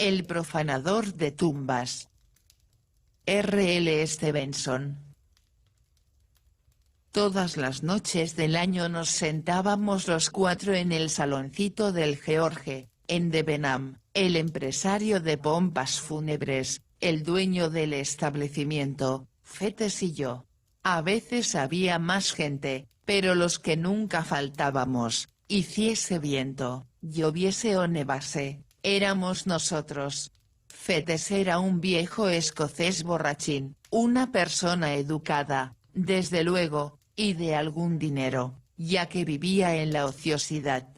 el profanador de tumbas. R.L. Stevenson. Todas las noches del año nos sentábamos los cuatro en el saloncito del George, en Debenham, el empresario de pompas fúnebres, el dueño del establecimiento, Fettes y yo. A veces había más gente, pero los que nunca faltábamos, hiciese viento, lloviese o nevase, éramos nosotros. Fettes era un viejo escocés borrachín, una persona educada, desde luego, y de algún dinero, ya que vivía en la ociosidad.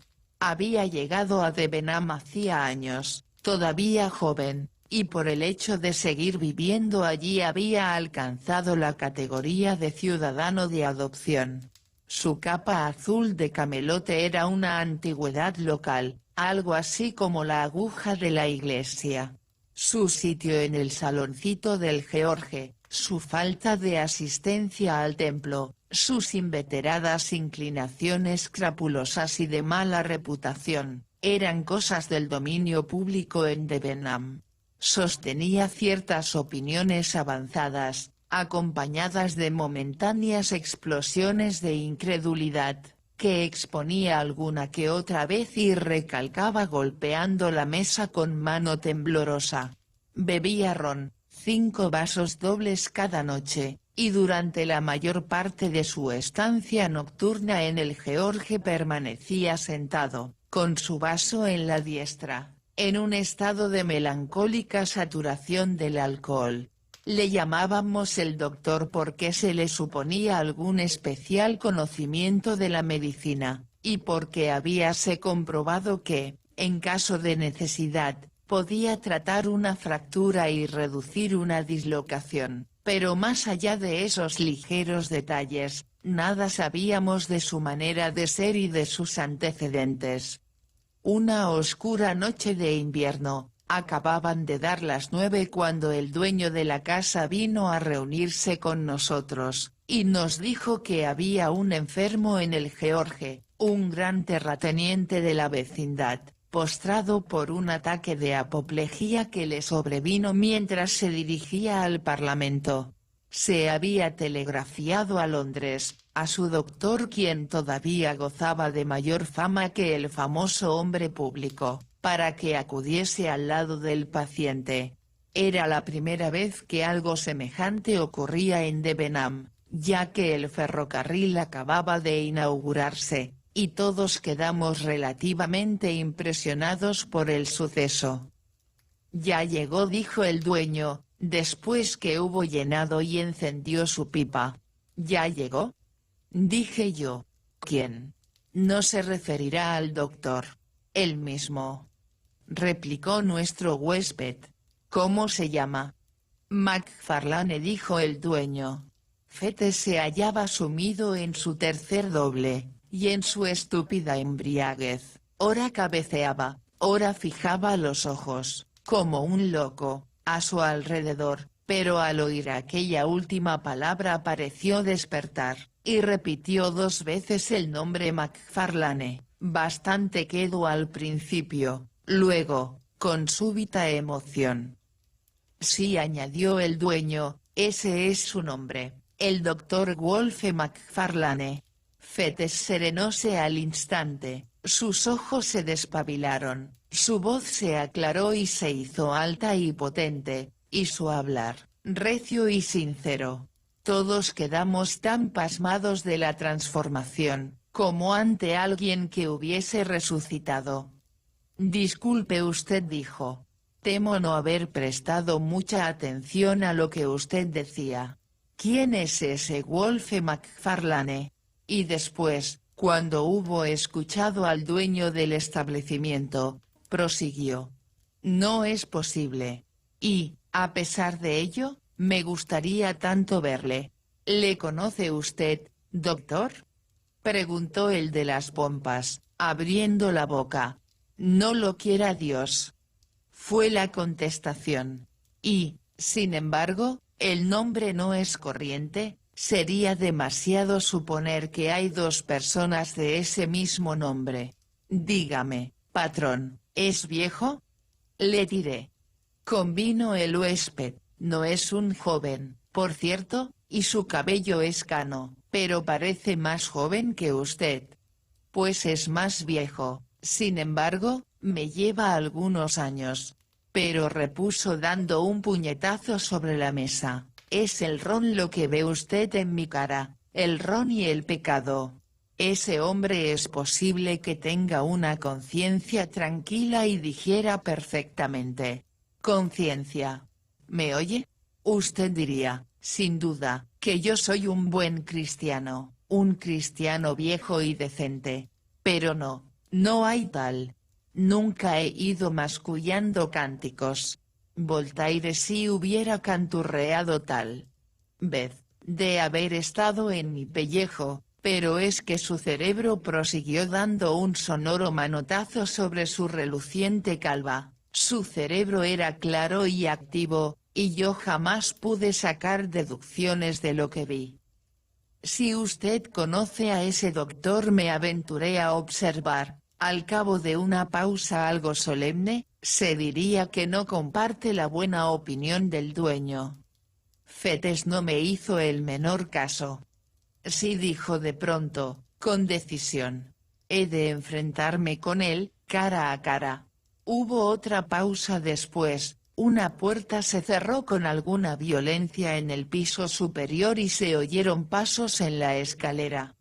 Había llegado a Debenham hacía años, todavía joven, y por el hecho de seguir viviendo allí había alcanzado la categoría de ciudadano de adopción. Su capa azul de camelote era una antigüedad local, algo así como la aguja de la iglesia. Su sitio en el saloncito del George, su falta de asistencia al templo, sus inveteradas inclinaciones crapulosas y de mala reputación, eran cosas del dominio público en Debenham. Sostenía ciertas opiniones avanzadas, acompañadas de momentáneas explosiones de incredulidad, que exponía alguna que otra vez y recalcaba golpeando la mesa con mano temblorosa. Bebía ron, 5 vasos dobles cada noche, y durante la mayor parte de su estancia nocturna en el George permanecía sentado, con su vaso en la diestra, en un estado de melancólica saturación del alcohol. Le llamábamos el doctor porque se le suponía algún especial conocimiento de la medicina, y porque habíase comprobado que, en caso de necesidad, podía tratar una fractura y reducir una dislocación, pero más allá de esos ligeros detalles, nada sabíamos de su manera de ser y de sus antecedentes. Una oscura noche de invierno, acababan de dar las 9 cuando el dueño de la casa vino a reunirse con nosotros, y nos dijo que había un enfermo en el George, un gran terrateniente de la vecindad, postrado por un ataque de apoplejía que le sobrevino mientras se dirigía al Parlamento. Se había telegrafiado a Londres, a su doctor quien todavía gozaba de mayor fama que el famoso hombre público, para que acudiese al lado del paciente. Era la primera vez que algo semejante ocurría en Debenham, ya que el ferrocarril acababa de inaugurarse, y todos quedamos relativamente impresionados por el suceso. «Ya llegó», dijo el dueño, después que hubo llenado y encendió su pipa. «¿Ya llegó?», dije yo. «¿Quién? No se referirá al doctor». «El mismo», replicó nuestro huésped. «¿Cómo se llama?». «MacFarlane», dijo el dueño. Fettes se hallaba sumido en su tercer doble, y en su estúpida embriaguez, ora cabeceaba, ora fijaba los ojos, como un loco, a su alrededor, pero al oír aquella última palabra pareció despertar, y repitió 2 veces el nombre MacFarlane, bastante quedo al principio, luego, con súbita emoción. «Sí», añadió el dueño, «ese es su nombre, el doctor Wolfe MacFarlane». Fettes serenóse al instante, sus ojos se despabilaron, su voz se aclaró y se hizo alta y potente, y su hablar, recio y sincero. Todos quedamos tan pasmados de la transformación, como ante alguien que hubiese resucitado. «Disculpe usted», dijo. «Temo no haber prestado mucha atención a lo que usted decía. ¿Quién es ese Wolfe MacFarlane?». Y después, cuando hubo escuchado al dueño del establecimiento, prosiguió. «No es posible. Y, a pesar de ello, me gustaría tanto verle». «¿Le conoce usted, doctor?», preguntó el de las pompas, abriendo la boca. «No lo quiera Dios», fue la contestación. «Y, sin embargo, el nombre no es corriente». «Sería demasiado suponer que hay 2 personas de ese mismo nombre. Dígame, patrón, ¿es viejo?». «Le diré, Convino el huésped, no es un joven, por cierto, y su cabello es cano, pero parece más joven que usted. Pues es más viejo, sin embargo, me lleva algunos años. Pero repuso dando un puñetazo sobre la mesa, es el ron lo que ve usted en mi cara, el ron y el pecado. Ese hombre es posible que tenga una conciencia tranquila y digiera perfectamente. Conciencia. ¿Me oye? Usted diría, sin duda, que yo soy un buen cristiano, un cristiano viejo y decente. Pero no, no hay tal. Nunca he ido mascullando cánticos. Voltaire sí hubiera canturreado tal vez, de haber estado en mi pellejo, pero es que su cerebro prosiguió dando un sonoro manotazo sobre su reluciente calva. Su cerebro era claro y activo, y yo jamás pude sacar deducciones de lo que vi. Si usted conoce a ese doctor, me aventuré a observar, al cabo de una pausa algo solemne, se diría que no comparte la buena opinión del dueño. Fettes no me hizo el menor caso. Sí, dijo de pronto, con decisión. He de enfrentarme con él, cara a cara. Hubo otra pausa después, una puerta se cerró con alguna violencia en el piso superior y se oyeron pasos en la escalera.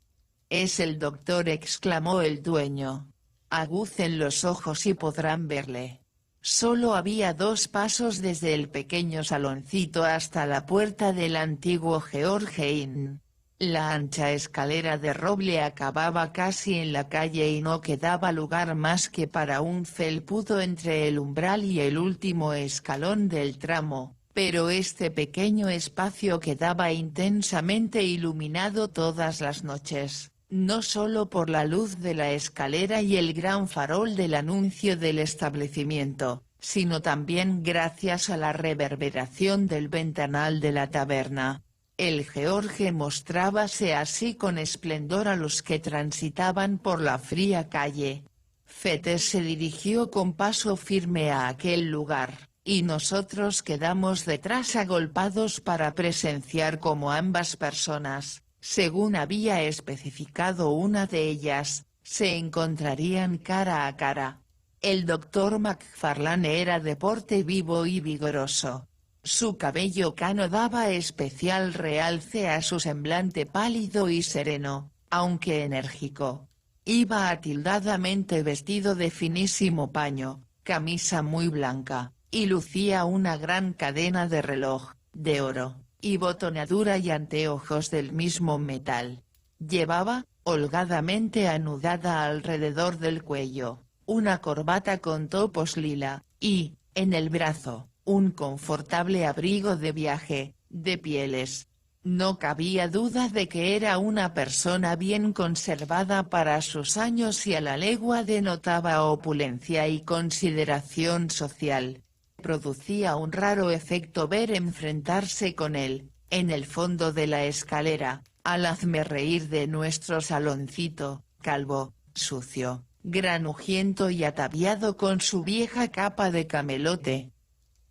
«Es el doctor», exclamó el dueño. «Agucen los ojos y podrán verle». Solo había 2 pasos desde el pequeño saloncito hasta la puerta del antiguo George Inn. La ancha escalera de roble acababa casi en la calle y no quedaba lugar más que para un felpudo entre el umbral y el último escalón del tramo, pero este pequeño espacio quedaba intensamente iluminado todas las noches, no solo por la luz de la escalera y el gran farol del anuncio del establecimiento, sino también gracias a la reverberación del ventanal de la taberna. El George mostrábase así con esplendor a los que transitaban por la fría calle. Fettes se dirigió con paso firme a aquel lugar, y nosotros quedamos detrás agolpados para presenciar cómo ambas personas, según había especificado una de ellas, se encontrarían cara a cara. El doctor McFarlane era de porte vivo y vigoroso. Su cabello cano daba especial realce a su semblante pálido y sereno, aunque enérgico. Iba atildadamente vestido de finísimo paño, camisa muy blanca, y lucía una gran cadena de reloj, de oro, y botonadura y anteojos del mismo metal. Llevaba, holgadamente anudada alrededor del cuello, una corbata con topos lila, y, en el brazo, un confortable abrigo de viaje, de pieles. No cabía duda de que era una persona bien conservada para sus años y a la legua denotaba opulencia y consideración social. Producía un raro efecto ver enfrentarse con él, en el fondo de la escalera, al hazmerreír de nuestro saloncito, calvo, sucio, granujiento y ataviado con su vieja capa de camelote.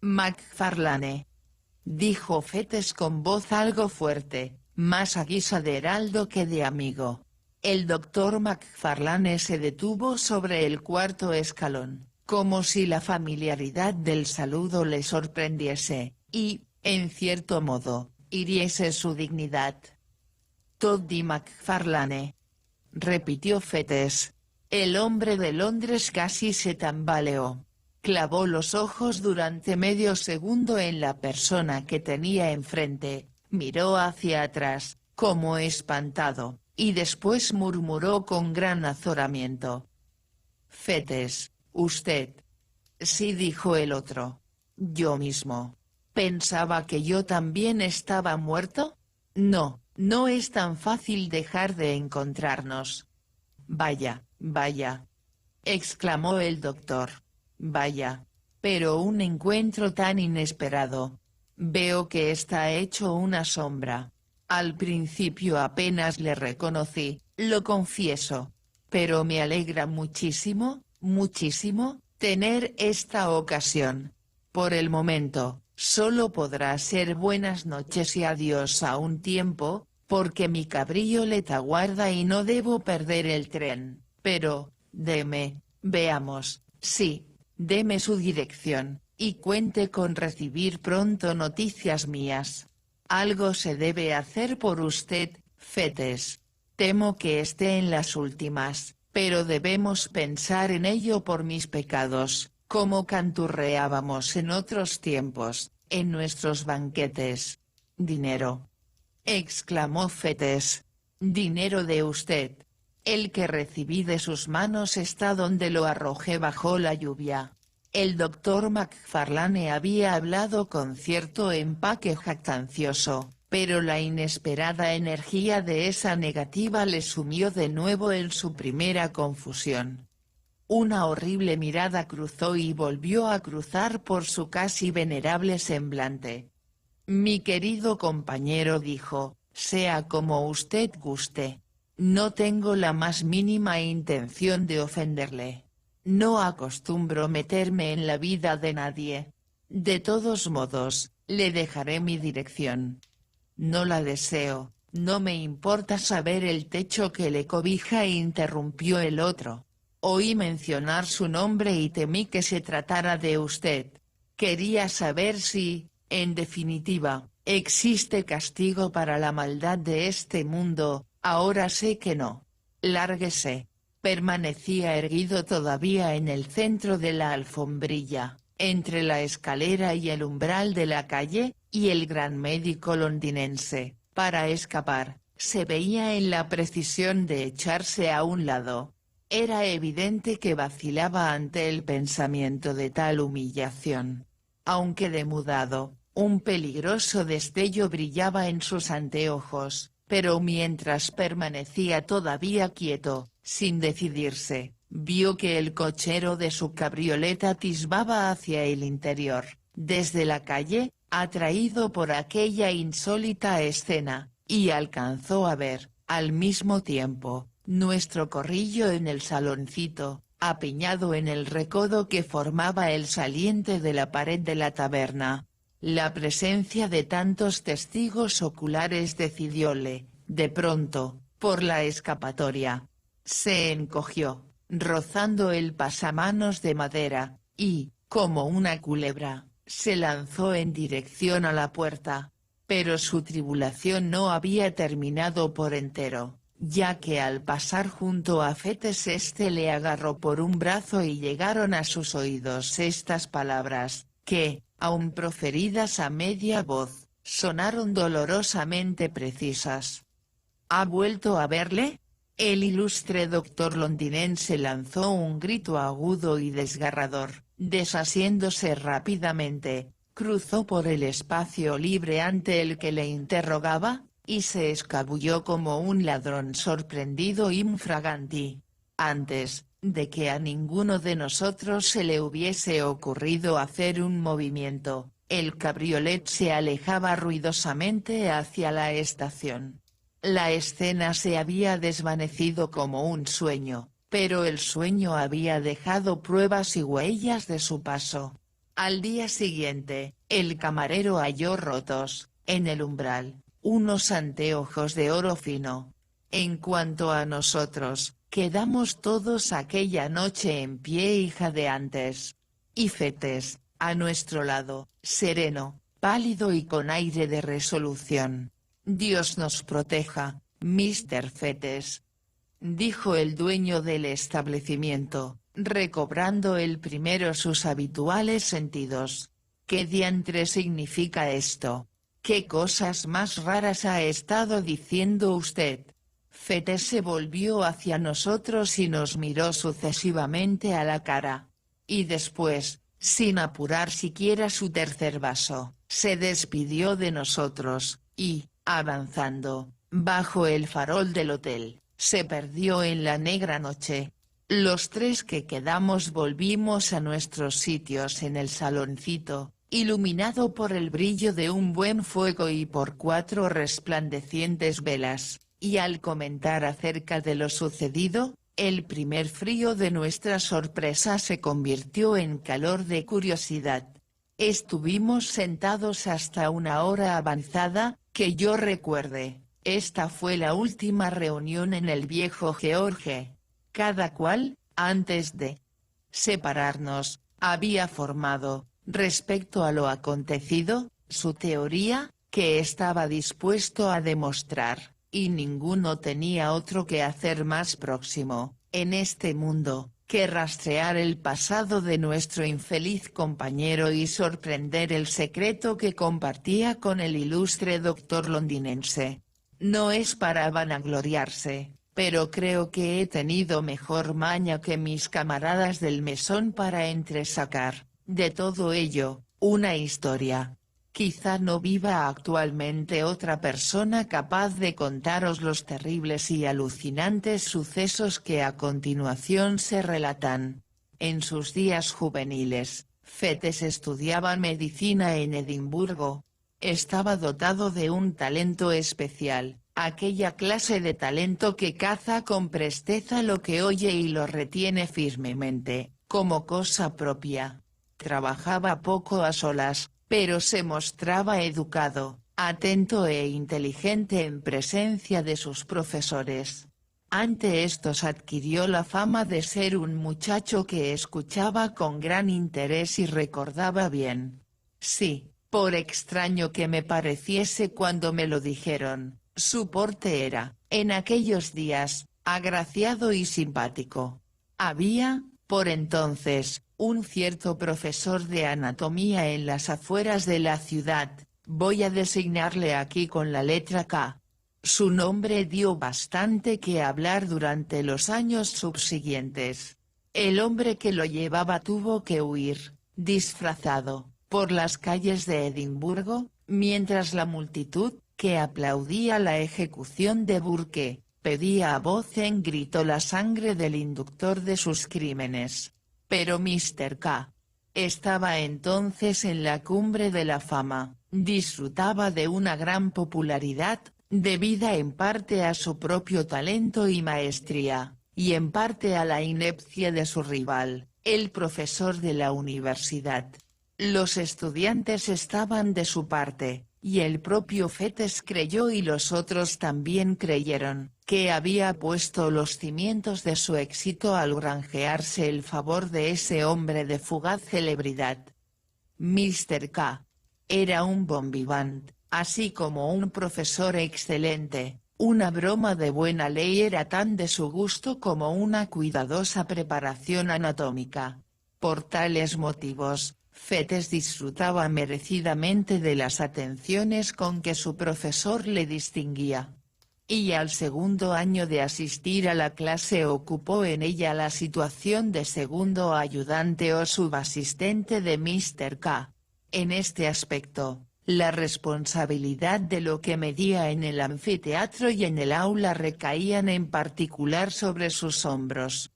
«McFarlane», dijo Fettes con voz algo fuerte, más a guisa de heraldo que de amigo. El doctor McFarlane se detuvo sobre el 4.º escalón, como si la familiaridad del saludo le sorprendiese, y, en cierto modo, hiriese su dignidad. «Toddy McFarlane», repitió Fettes. El hombre de Londres casi se tambaleó. Clavó los ojos durante medio segundo en la persona que tenía enfrente, miró hacia atrás, como espantado, y después murmuró con gran azoramiento. «Fettes, usted». «Sí», dijo el otro. «Yo mismo. ¿Pensaba que yo también estaba muerto? No, no es tan fácil dejar de encontrarnos». «Vaya, vaya», exclamó el doctor. «Vaya. Pero un encuentro tan inesperado. Veo que está hecho una sombra. Al principio apenas le reconocí, lo confieso. Pero me alegra muchísimo, muchísimo, tener esta ocasión». Por el momento, solo podrá ser buenas noches y adiós a un tiempo, porque mi cabriolet aguarda y no debo perder el tren, pero, veamos, sí, deme su dirección, y cuente con recibir pronto noticias mías. Algo se debe hacer por usted, Fetes. Temo que esté en las últimas, pero debemos pensar en ello por mis pecados, como canturreábamos en otros tiempos, en nuestros banquetes. Dinero, exclamó Fetes. Dinero de usted. El que recibí de sus manos está donde lo arrojé bajo la lluvia. El doctor McFarlane había hablado con cierto empaque jactancioso, pero la inesperada energía de esa negativa le sumió de nuevo en su primera confusión. Una horrible mirada cruzó y volvió a cruzar por su casi venerable semblante. Mi querido compañero dijo, sea como usted guste. No tengo la más mínima intención de ofenderle. No acostumbro meterme en la vida de nadie. De todos modos, le dejaré mi dirección. No la deseo, no me importa saber el techo que le cobija, interrumpió el otro. Oí mencionar su nombre y temí que se tratara de usted. Quería saber si, en definitiva, existe castigo para la maldad de este mundo. Ahora sé que no. Lárguese. Permanecía erguido todavía en el centro de la alfombrilla, entre la escalera y el umbral de la calle, y el gran médico londinense, para escapar, se veía en la precisión de echarse a un lado. Era evidente que vacilaba ante el pensamiento de tal humillación. Aunque demudado, un peligroso destello brillaba en sus anteojos, pero mientras permanecía todavía quieto, sin decidirse, vio que el cochero de su cabrioleta atisbaba hacia el interior, desde la calle, atraído por aquella insólita escena, y alcanzó a ver, al mismo tiempo, nuestro corrillo en el saloncito, apiñado en el recodo que formaba el saliente de la pared de la taberna. La presencia de tantos testigos oculares decidióle, de pronto, por la escapatoria. Se encogió, rozando el pasamanos de madera, y, como una culebra, se lanzó en dirección a la puerta. Pero su tribulación no había terminado por entero, ya que al pasar junto a Fetes éste le agarró por un brazo y llegaron a sus oídos estas palabras, que, aun proferidas a media voz, sonaron dolorosamente precisas. ¿Ha vuelto a verle? El ilustre doctor londinense lanzó un grito agudo y desgarrador, desasiéndose rápidamente, cruzó por el espacio libre ante el que le interrogaba, y se escabulló como un ladrón sorprendido infraganti. Antes, de que a ninguno de nosotros se le hubiese ocurrido hacer un movimiento, el cabriolet se alejaba ruidosamente hacia la estación. La escena se había desvanecido como un sueño, pero el sueño había dejado pruebas y huellas de su paso. Al día siguiente, el camarero halló rotos, en el umbral, unos anteojos de oro fino. En cuanto a nosotros, quedamos todos aquella noche en pie y jadeantes. Y Fetes, a nuestro lado, sereno, pálido y con aire de resolución. Dios nos proteja, Mr. Fetes, dijo el dueño del establecimiento, recobrando el primero sus habituales sentidos. ¿Qué diantre significa esto? ¿Qué cosas más raras ha estado diciendo usted? Fetes se volvió hacia nosotros y nos miró sucesivamente a la cara. Y después, sin apurar siquiera su tercer vaso, se despidió de nosotros, y, avanzando, bajo el farol del hotel, se perdió en la negra noche. Los tres que quedamos volvimos a nuestros sitios en el saloncito, iluminado por el brillo de un buen fuego y por 4 resplandecientes velas, y al comentar acerca de lo sucedido, el primer frío de nuestra sorpresa se convirtió en calor de curiosidad. Estuvimos sentados hasta una hora avanzada, que yo recuerde. Esta fue la última reunión en el viejo George. Cada cual, antes de separarnos, había formado, respecto a lo acontecido, su teoría, que estaba dispuesto a demostrar, y ninguno tenía otro que hacer más próximo, en este mundo, que rastrear el pasado de nuestro infeliz compañero y sorprender el secreto que compartía con el ilustre doctor londinense. No es para vanagloriarse, pero creo que he tenido mejor maña que mis camaradas del mesón para entresacar, de todo ello, una historia. Quizá no viva actualmente otra persona capaz de contaros los terribles y alucinantes sucesos que a continuación se relatan. En sus días juveniles, Fettes estudiaba medicina en Edimburgo. Estaba dotado de un talento especial, aquella clase de talento que caza con presteza lo que oye y lo retiene firmemente, como cosa propia. Trabajaba poco a solas, pero se mostraba educado, atento e inteligente en presencia de sus profesores. Ante estos adquirió la fama de ser un muchacho que escuchaba con gran interés y recordaba bien. Sí, por extraño que me pareciese cuando me lo dijeron, su porte era, en aquellos días, agraciado y simpático. Había, por entonces, un cierto profesor de anatomía en las afueras de la ciudad, voy a designarle aquí con la letra K. Su nombre dio bastante que hablar durante los años subsiguientes. El hombre que lo llevaba tuvo que huir, disfrazado, por las calles de Edimburgo, mientras la multitud, que aplaudía la ejecución de Burke, pedía a voz en grito la sangre del inductor de sus crímenes. Pero Mr. K. estaba entonces en la cumbre de la fama, disfrutaba de una gran popularidad, debida en parte a su propio talento y maestría, y en parte a la inepcia de su rival, el profesor de la universidad. Los estudiantes estaban de su parte, y el propio Fettes creyó y los otros también creyeron, que había puesto los cimientos de su éxito al granjearse el favor de ese hombre de fugaz celebridad. Mr. K. era un bon vivant, así como un profesor excelente. Una broma de buena ley era tan de su gusto como una cuidadosa preparación anatómica. Por tales motivos, Fettes disfrutaba merecidamente de las atenciones con que su profesor le distinguía. Y al segundo año de asistir a la clase ocupó en ella la situación de segundo ayudante o subasistente de Mr. K. En este aspecto, la responsabilidad de lo que medía en el anfiteatro y en el aula recaían en particular sobre sus hombros.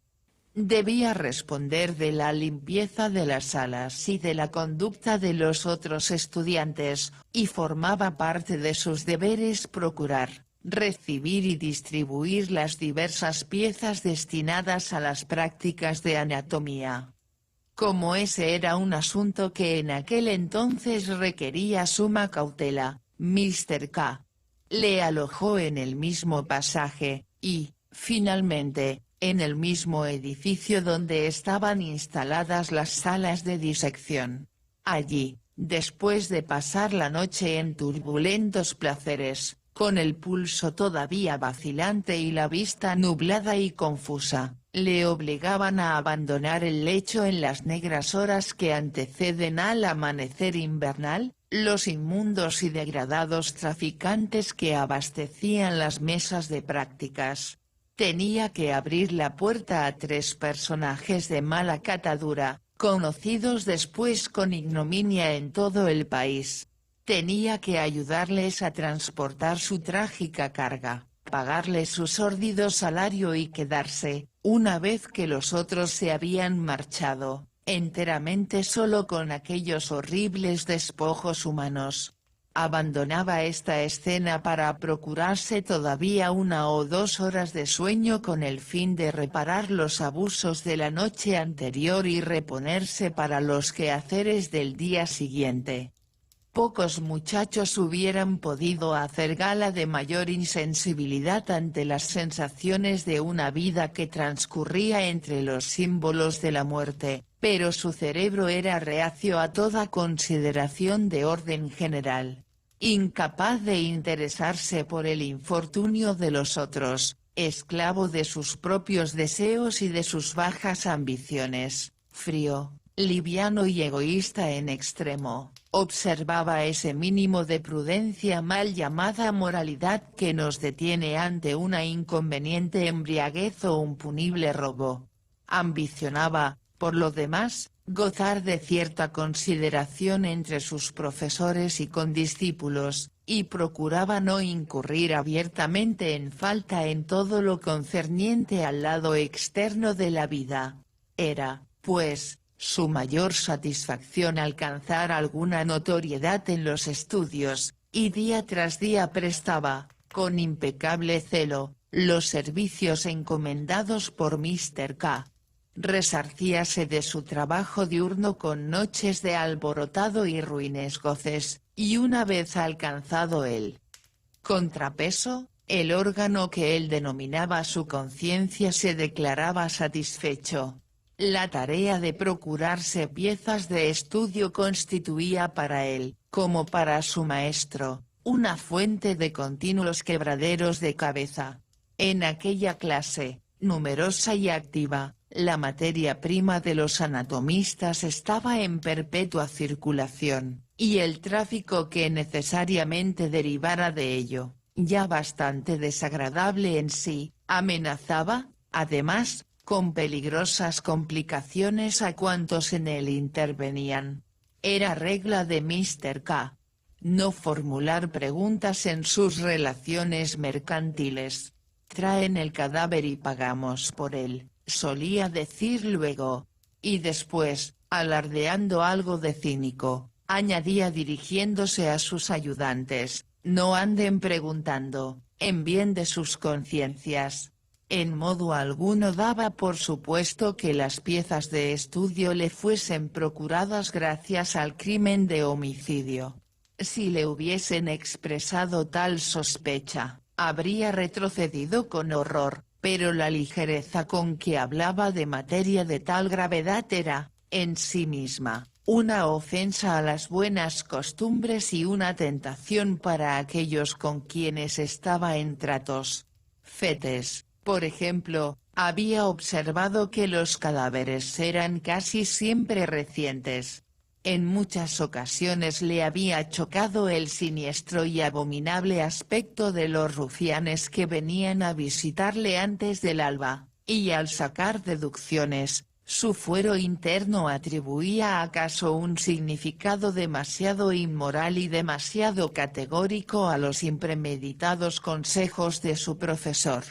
Debía responder de la limpieza de las salas y de la conducta de los otros estudiantes, y formaba parte de sus deberes procurar, recibir y distribuir las diversas piezas destinadas a las prácticas de anatomía. Como ese era un asunto que en aquel entonces requería suma cautela, Mr. K. le alojó en el mismo pasaje, y, finalmente, en el mismo edificio donde estaban instaladas las salas de disección. Allí, después de pasar la noche en turbulentos placeres, con el pulso todavía vacilante y la vista nublada y confusa, le obligaban a abandonar el lecho en las negras horas que anteceden al amanecer invernal, los inmundos y degradados traficantes que abastecían las mesas de prácticas. Tenía que abrir la puerta a 3 personajes de mala catadura, conocidos después con ignominia en todo el país. Tenía que ayudarles a transportar su trágica carga, pagarles su sórdido salario y quedarse, una vez que los otros se habían marchado, enteramente solo con aquellos horribles despojos humanos. Abandonaba esta escena para procurarse todavía 1 o 2 horas de sueño con el fin de reparar los abusos de la noche anterior y reponerse para los quehaceres del día siguiente. Pocos muchachos hubieran podido hacer gala de mayor insensibilidad ante las sensaciones de una vida que transcurría entre los símbolos de la muerte, pero su cerebro era reacio a toda consideración de orden general. Incapaz de interesarse por el infortunio de los otros, esclavo de sus propios deseos y de sus bajas ambiciones, frío, liviano y egoísta en extremo, observaba ese mínimo de prudencia mal llamada moralidad que nos detiene ante una inconveniente embriaguez o un punible robo. Ambicionaba, por lo demás, gozar de cierta consideración entre sus profesores y condiscípulos, y procuraba no incurrir abiertamente en falta en todo lo concerniente al lado externo de la vida. Era, pues, su mayor satisfacción alcanzar alguna notoriedad en los estudios, y día tras día prestaba, con impecable celo, los servicios encomendados por Mr. K. Resarcíase de su trabajo diurno con noches de alborotado y ruines goces, y una vez alcanzado el contrapeso, el órgano que él denominaba su conciencia se declaraba satisfecho. La tarea de procurarse piezas de estudio constituía para él, como para su maestro, una fuente de continuos quebraderos de cabeza. En aquella clase, numerosa y activa, la materia prima de los anatomistas estaba en perpetua circulación, y el tráfico que necesariamente derivara de ello, ya bastante desagradable en sí, amenazaba, además, con peligrosas complicaciones a cuantos en él intervenían. Era regla de Mr. K. no formular preguntas en sus relaciones mercantiles. Traen el cadáver y pagamos por él, solía decir luego. Y después, alardeando algo de cínico, añadía dirigiéndose a sus ayudantes, no anden preguntando, en bien de sus conciencias. En modo alguno daba por supuesto que las piezas de estudio le fuesen procuradas gracias al crimen de homicidio. Si le hubiesen expresado tal sospecha, habría retrocedido con horror, pero la ligereza con que hablaba de materia de tal gravedad era, en sí misma, una ofensa a las buenas costumbres y una tentación para aquellos con quienes estaba en tratos. Fetes, por ejemplo, había observado que los cadáveres eran casi siempre recientes. En muchas ocasiones le había chocado el siniestro y abominable aspecto de los rufianes que venían a visitarle antes del alba, y al sacar deducciones, su fuero interno atribuía acaso un significado demasiado inmoral y demasiado categórico a los impremeditados consejos de su profesor.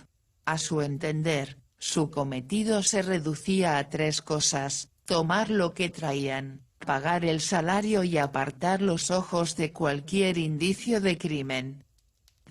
A su entender, su cometido se reducía a 3 cosas: tomar lo que traían, pagar el salario y apartar los ojos de cualquier indicio de crimen.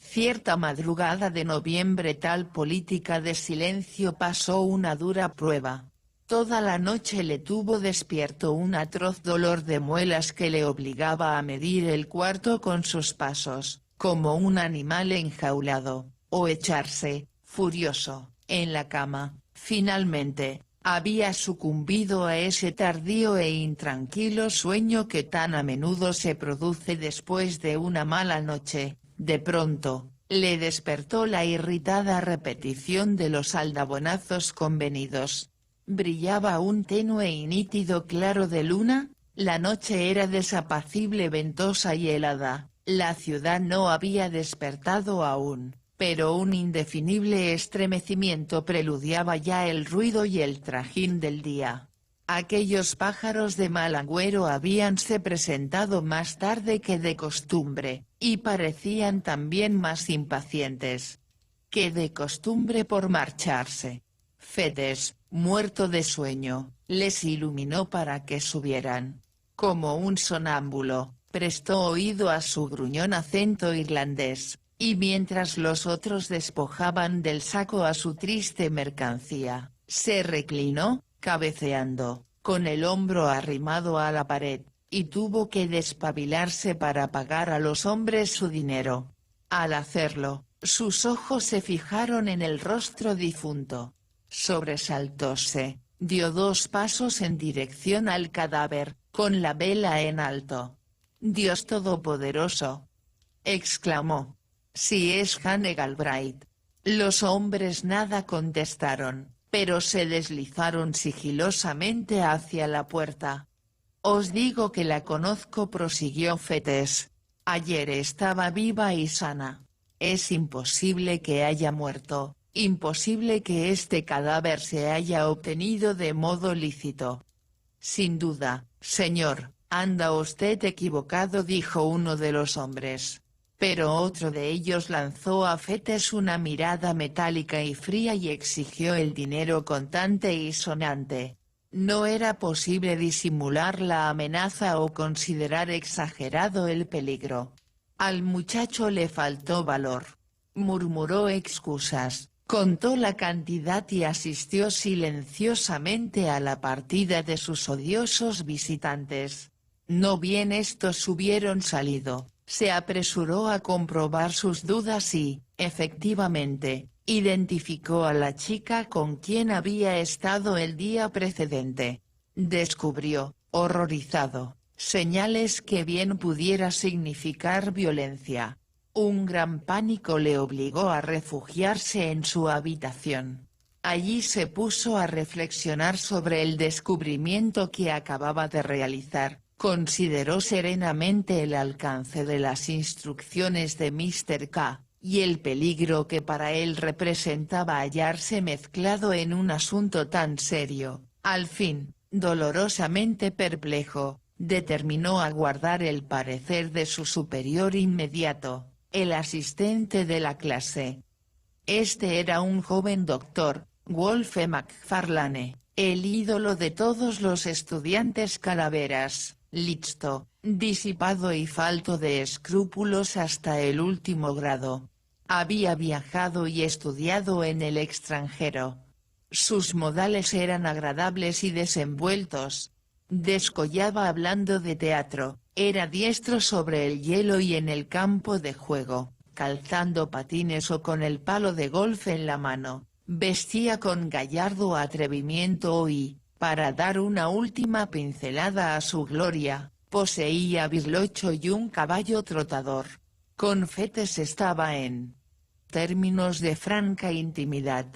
Cierta madrugada de noviembre tal política de silencio pasó una dura prueba. Toda la noche le tuvo despierto un atroz dolor de muelas que le obligaba a medir el cuarto con sus pasos, como un animal enjaulado, o echarse, furioso, en la cama. Finalmente, había sucumbido a ese tardío e intranquilo sueño que tan a menudo se produce después de una mala noche. De pronto, le despertó la irritada repetición de los aldabonazos convenidos. Brillaba un tenue y nítido claro de luna, la noche era desapacible, ventosa y helada, la ciudad no había despertado aún, pero un indefinible estremecimiento preludiaba ya el ruido y el trajín del día. Aquellos pájaros de mal agüero habíanse presentado más tarde que de costumbre, y parecían también más impacientes que de costumbre por marcharse. Fetes, muerto de sueño, les iluminó para que subieran. Como un sonámbulo, prestó oído a su gruñón acento irlandés, y mientras los otros despojaban del saco a su triste mercancía, se reclinó, cabeceando, con el hombro arrimado a la pared, y tuvo que despabilarse para pagar a los hombres su dinero. Al hacerlo, sus ojos se fijaron en el rostro difunto. Sobresaltóse, dio 2 pasos en dirección al cadáver, con la vela en alto. «Dios Todopoderoso», exclamó. «Si es Jane Galbraith». Los hombres nada contestaron, pero se deslizaron sigilosamente hacia la puerta. «Os digo que la conozco», prosiguió Fettes. «Ayer estaba viva y sana. Es imposible que haya muerto, imposible que este cadáver se haya obtenido de modo lícito». «Sin duda, señor, anda usted equivocado», dijo uno de los hombres. Pero otro de ellos lanzó a Fettes una mirada metálica y fría y exigió el dinero contante y sonante. No era posible disimular la amenaza o considerar exagerado el peligro. Al muchacho le faltó valor. Murmuró excusas, contó la cantidad y asistió silenciosamente a la partida de sus odiosos visitantes. No bien estos hubieron salido, se apresuró a comprobar sus dudas y, efectivamente, identificó a la chica con quien había estado el día precedente. Descubrió, horrorizado, señales que bien pudiera significar violencia. Un gran pánico le obligó a refugiarse en su habitación. Allí se puso a reflexionar sobre el descubrimiento que acababa de realizar. Consideró serenamente el alcance de las instrucciones de Mr. K, y el peligro que para él representaba hallarse mezclado en un asunto tan serio. Al fin, dolorosamente perplejo, determinó aguardar el parecer de su superior inmediato, el asistente de la clase. Este era un joven doctor, Wolfe Macfarlane, el ídolo de todos los estudiantes calaveras. Listo, disipado y falto de escrúpulos hasta el último grado. Había viajado y estudiado en el extranjero. Sus modales eran agradables y desenvueltos. Descollaba hablando de teatro, era diestro sobre el hielo y en el campo de juego, calzando patines o con el palo de golf en la mano. Vestía con gallardo atrevimiento y, para dar una última pincelada a su gloria, poseía birlocho y un caballo trotador. Con Fettes estaba en términos de franca intimidad.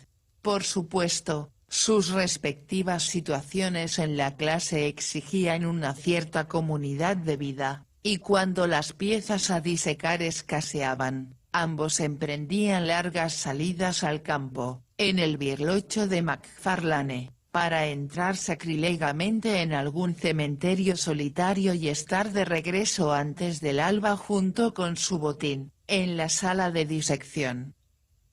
Por supuesto, sus respectivas situaciones en la clase exigían una cierta comunidad de vida, y cuando las piezas a disecar escaseaban, ambos emprendían largas salidas al campo, en el birlocho de Macfarlane, para entrar sacrilegamente en algún cementerio solitario y estar de regreso antes del alba junto con su botín, en la sala de disección.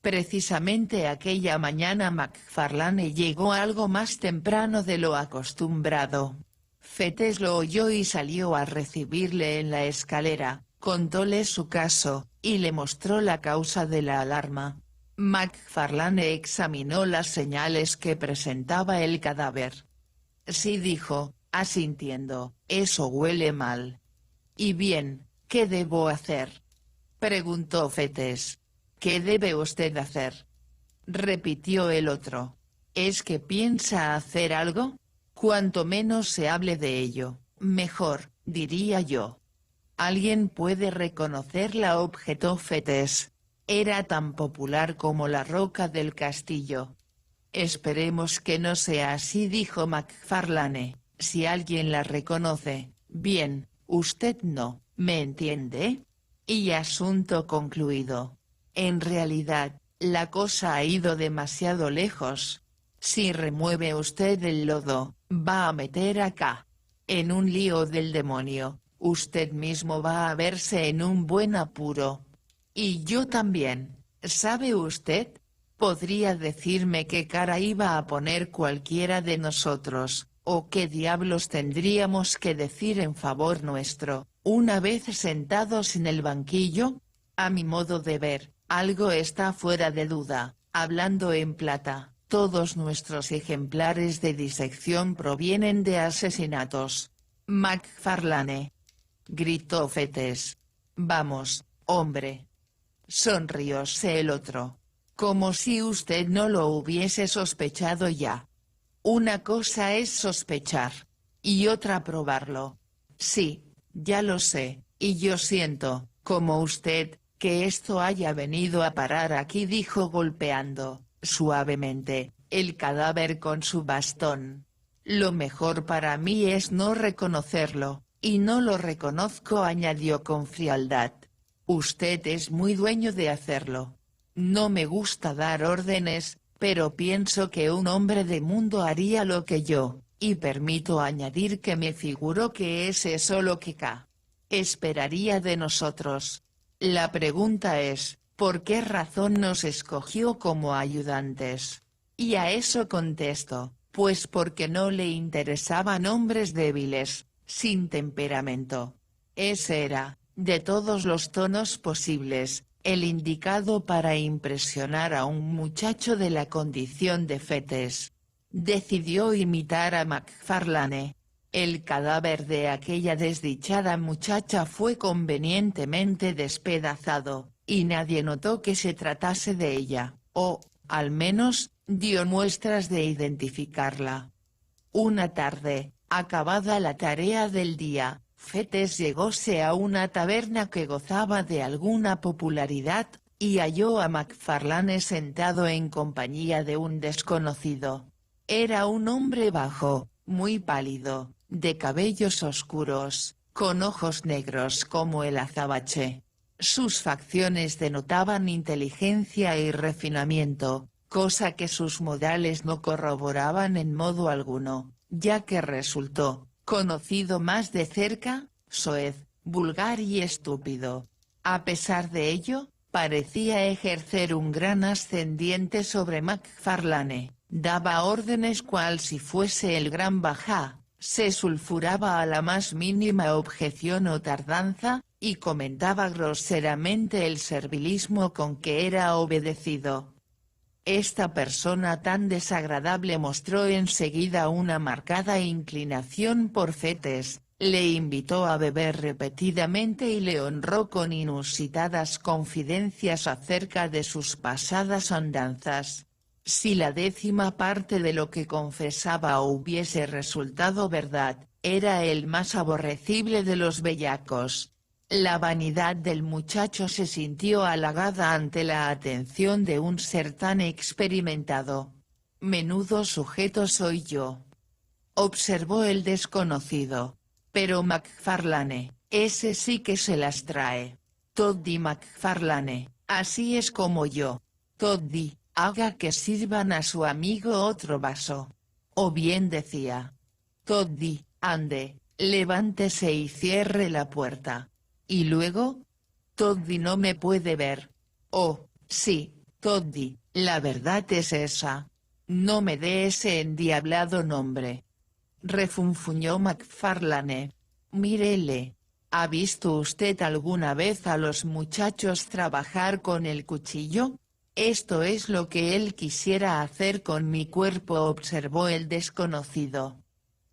Precisamente aquella mañana Macfarlane llegó algo más temprano de lo acostumbrado. Fettes lo oyó y salió a recibirle en la escalera, contóle su caso, y le mostró la causa de la alarma. Macfarlane examinó las señales que presentaba el cadáver. «Sí», dijo, asintiendo, «eso huele mal». «Y bien, ¿qué debo hacer?», preguntó Fettes. «¿Qué debe usted hacer?», repitió el otro. «¿Es que piensa hacer algo? Cuanto menos se hable de ello, mejor, diría yo». «¿Alguien puede reconocerla?», objetó Fettes. «Era tan popular como la roca del castillo». «Esperemos que no sea así», dijo Macfarlane. «Si alguien la reconoce, bien, usted no, ¿me entiende? Y asunto concluido. En realidad, la cosa ha ido demasiado lejos. Si remueve usted el lodo, va a meter acá en un lío del demonio. Usted mismo va a verse en un buen apuro. Y yo también, ¿sabe usted? Podría decirme qué cara iba a poner cualquiera de nosotros, ¿O qué diablos tendríamos que decir en favor nuestro, una vez sentados en el banquillo? A mi modo de ver, algo está fuera de duda. Hablando en plata, todos nuestros ejemplares de disección provienen de asesinatos. McFarlane, gritó Fettes. Vamos, hombre. Sonrióse el otro. Como si usted no lo hubiese sospechado ya. Una cosa es sospechar. Y otra probarlo. Sí, ya lo sé, y yo siento, como usted, que esto haya venido a parar aquí, dijo golpeando, suavemente, el cadáver con su bastón. Lo mejor para mí es no reconocerlo, y no lo reconozco, añadió con frialdad. Usted es muy dueño de hacerlo. No me gusta dar órdenes, pero pienso que un hombre de mundo haría lo que yo, y permito añadir que me figuro que es eso lo que K. esperaría de nosotros. La pregunta es, ¿por qué razón nos escogió como ayudantes? Y a eso contesto, pues porque no le interesaban hombres débiles, sin temperamento. Ese era, de todos los tonos posibles, el indicado para impresionar a un muchacho de la condición de Fettes. Decidió imitar a McFarlane. El cadáver de aquella desdichada muchacha fue convenientemente despedazado, y nadie notó que se tratase de ella, o, al menos, dio muestras de identificarla. Una tarde, acabada la tarea del día, Fettes llegóse a una taberna que gozaba de alguna popularidad, y halló a McFarlane sentado en compañía de un desconocido. Era un hombre bajo, muy pálido, de cabellos oscuros, con ojos negros como el azabache. Sus facciones denotaban inteligencia y refinamiento, cosa que sus modales no corroboraban en modo alguno, ya que resultó, conocido más de cerca, soez, vulgar y estúpido. A pesar de ello, parecía ejercer un gran ascendiente sobre McFarlane, daba órdenes cual si fuese el gran bajá, se sulfuraba a la más mínima objeción o tardanza, y comentaba groseramente el servilismo con que era obedecido. Esta persona tan desagradable mostró enseguida una marcada inclinación por Fettes, le invitó a beber repetidamente y le honró con inusitadas confidencias acerca de sus pasadas andanzas. Si la 10ª parte de lo que confesaba hubiese resultado verdad, era el más aborrecible de los bellacos. La vanidad del muchacho se sintió halagada ante la atención de un ser tan experimentado. Menudo sujeto soy yo, observó el desconocido. Pero McFarlane, ese sí que se las trae. Toddy McFarlane, así es como yo. Toddy, haga que sirvan a su amigo otro vaso. O bien decía. Toddy, ande, levántese y cierre la puerta. ¿Y luego? Toddy no me puede ver. Oh, sí, Toddy, la verdad es esa. No me dé ese endiablado nombre. Refunfuñó McFarlane. Mírele. ¿Ha visto usted alguna vez a los muchachos trabajar con el cuchillo? Esto es lo que él quisiera hacer con mi cuerpo, observó el desconocido.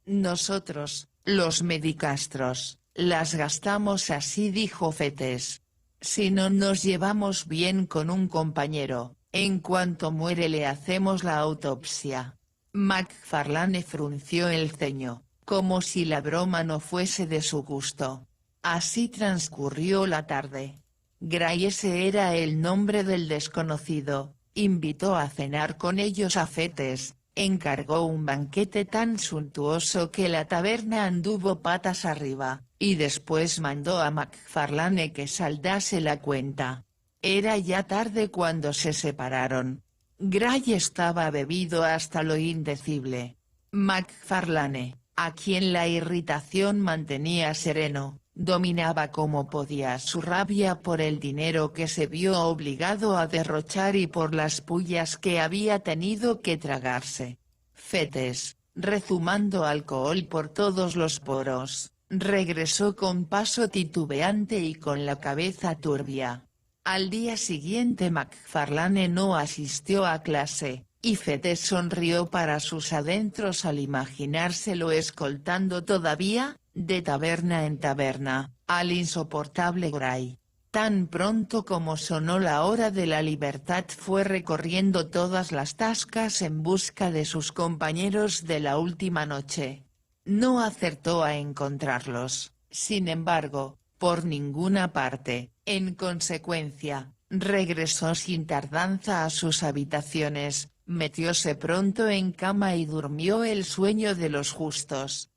Nosotros, los medicastros, las gastamos así, dijo Fettes. Si no nos llevamos bien con un compañero, en cuanto muere le hacemos la autopsia. McFarlane frunció el ceño, como si la broma no fuese de su gusto. Así transcurrió la tarde. Gray, ese era el nombre del desconocido, invitó a cenar con ellos a Fettes, encargó un banquete tan suntuoso que la taberna anduvo patas arriba, y después mandó a McFarlane que saldase la cuenta. Era ya tarde cuando se separaron. Gray estaba bebido hasta lo indecible. McFarlane, a quien la irritación mantenía sereno, dominaba como podía su rabia por el dinero que se vio obligado a derrochar y por las pullas que había tenido que tragarse. Fettes, rezumando alcohol por todos los poros, regresó con paso titubeante y con la cabeza turbia. Al día siguiente McFarlane no asistió a clase, y Fettes sonrió para sus adentros al imaginárselo escoltando todavía, de taberna en taberna, al insoportable Gray. Tan pronto como sonó la hora de la libertad fue recorriendo todas las tascas en busca de sus compañeros de la última noche. No acertó a encontrarlos, sin embargo, por ninguna parte. En consecuencia, regresó sin tardanza a sus habitaciones, metióse pronto en cama y durmió el sueño de los justos.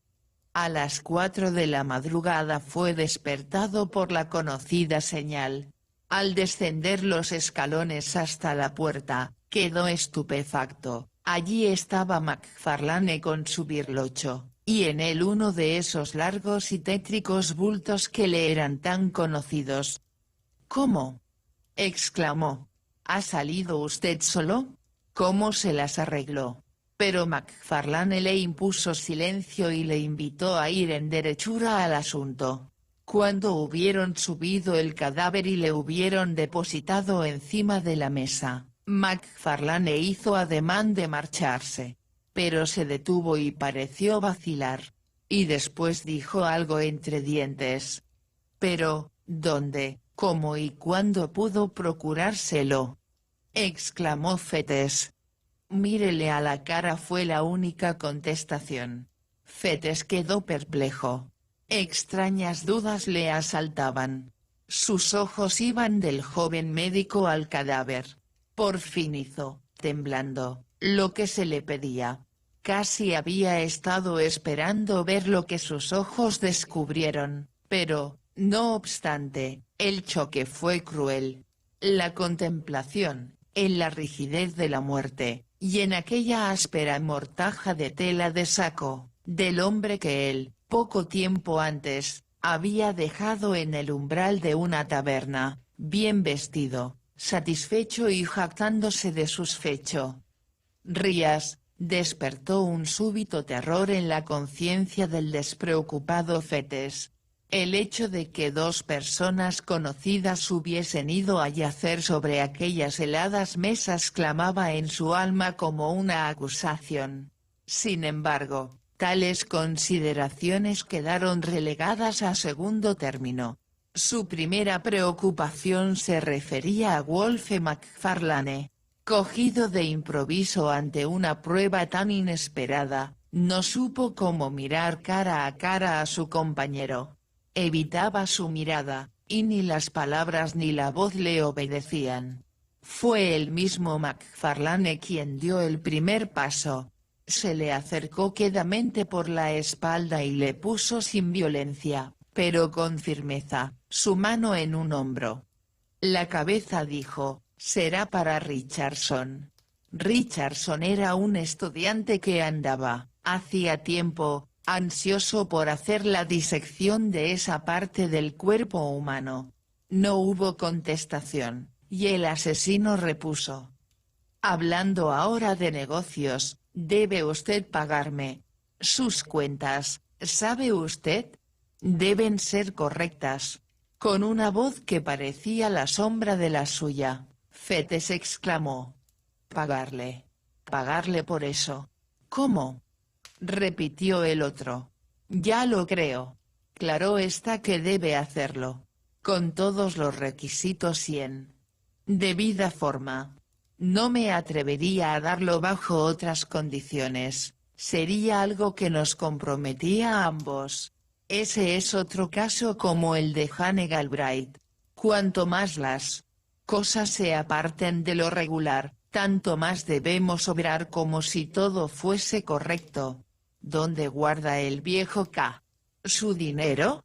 A las 4 de la madrugada fue despertado por la conocida señal. Al descender los escalones hasta la puerta, quedó estupefacto. Allí estaba McFarlane con su birlocho, y en él uno de esos largos y tétricos bultos que le eran tan conocidos. —¿Cómo? —exclamó. —¿Ha salido usted solo? ¿Cómo se las arregló? Pero McFarlane le impuso silencio y le invitó a ir en derechura al asunto. Cuando hubieron subido el cadáver y le hubieron depositado encima de la mesa, McFarlane hizo ademán de marcharse. Pero se detuvo y pareció vacilar. Y después dijo algo entre dientes. —¿Pero, dónde, cómo y cuándo pudo procurárselo? —exclamó Fettes. —Mírele a la cara fue la única contestación. Fettes quedó perplejo. Extrañas dudas le asaltaban. Sus ojos iban del joven médico al cadáver. Por fin hizo, temblando, lo que se le pedía. Casi había estado esperando ver lo que sus ojos descubrieron, pero, no obstante, el choque fue cruel. La contemplación, en la rigidez de la muerte, y en aquella áspera mortaja de tela de saco, del hombre que él, poco tiempo antes, había dejado en el umbral de una taberna, bien vestido, satisfecho y jactándose de sus fechos. Rías, despertó un súbito terror en la conciencia del despreocupado Fettes. El hecho de que dos personas conocidas hubiesen ido a yacer sobre aquellas heladas mesas clamaba en su alma como una acusación. Sin embargo, tales consideraciones quedaron relegadas a segundo término. Su primera preocupación se refería a Wolfe McFarlane. Cogido de improviso ante una prueba tan inesperada, no supo cómo mirar cara a cara a su compañero. Evitaba su mirada, y ni las palabras ni la voz le obedecían. Fue el mismo McFarlane quien dio el primer paso. Se le acercó quedamente por la espalda y le puso sin violencia, pero con firmeza, su mano en un hombro. La cabeza dijo: «Será para Richardson». Richardson era un estudiante que andaba, hacía tiempo, ansioso por hacer la disección de esa parte del cuerpo humano. No hubo contestación, y el asesino repuso: «Hablando ahora de negocios, debe usted pagarme. Sus cuentas, ¿sabe usted? Deben ser correctas». Con una voz que parecía la sombra de la suya, Fettes exclamó: «¿Pagarle? ¿Pagarle por eso? ¿Cómo?», repitió el otro. «Ya lo creo. Claro está que debe hacerlo. Con todos los requisitos y en debida forma. No me atrevería a darlo bajo otras condiciones, sería algo que nos comprometía a ambos. Ese es otro caso como el de Jane Galbraith. Cuanto más las cosas se aparten de lo regular, tanto más debemos obrar como si todo fuese correcto. ¿Dónde guarda el viejo K? ¿Su dinero?».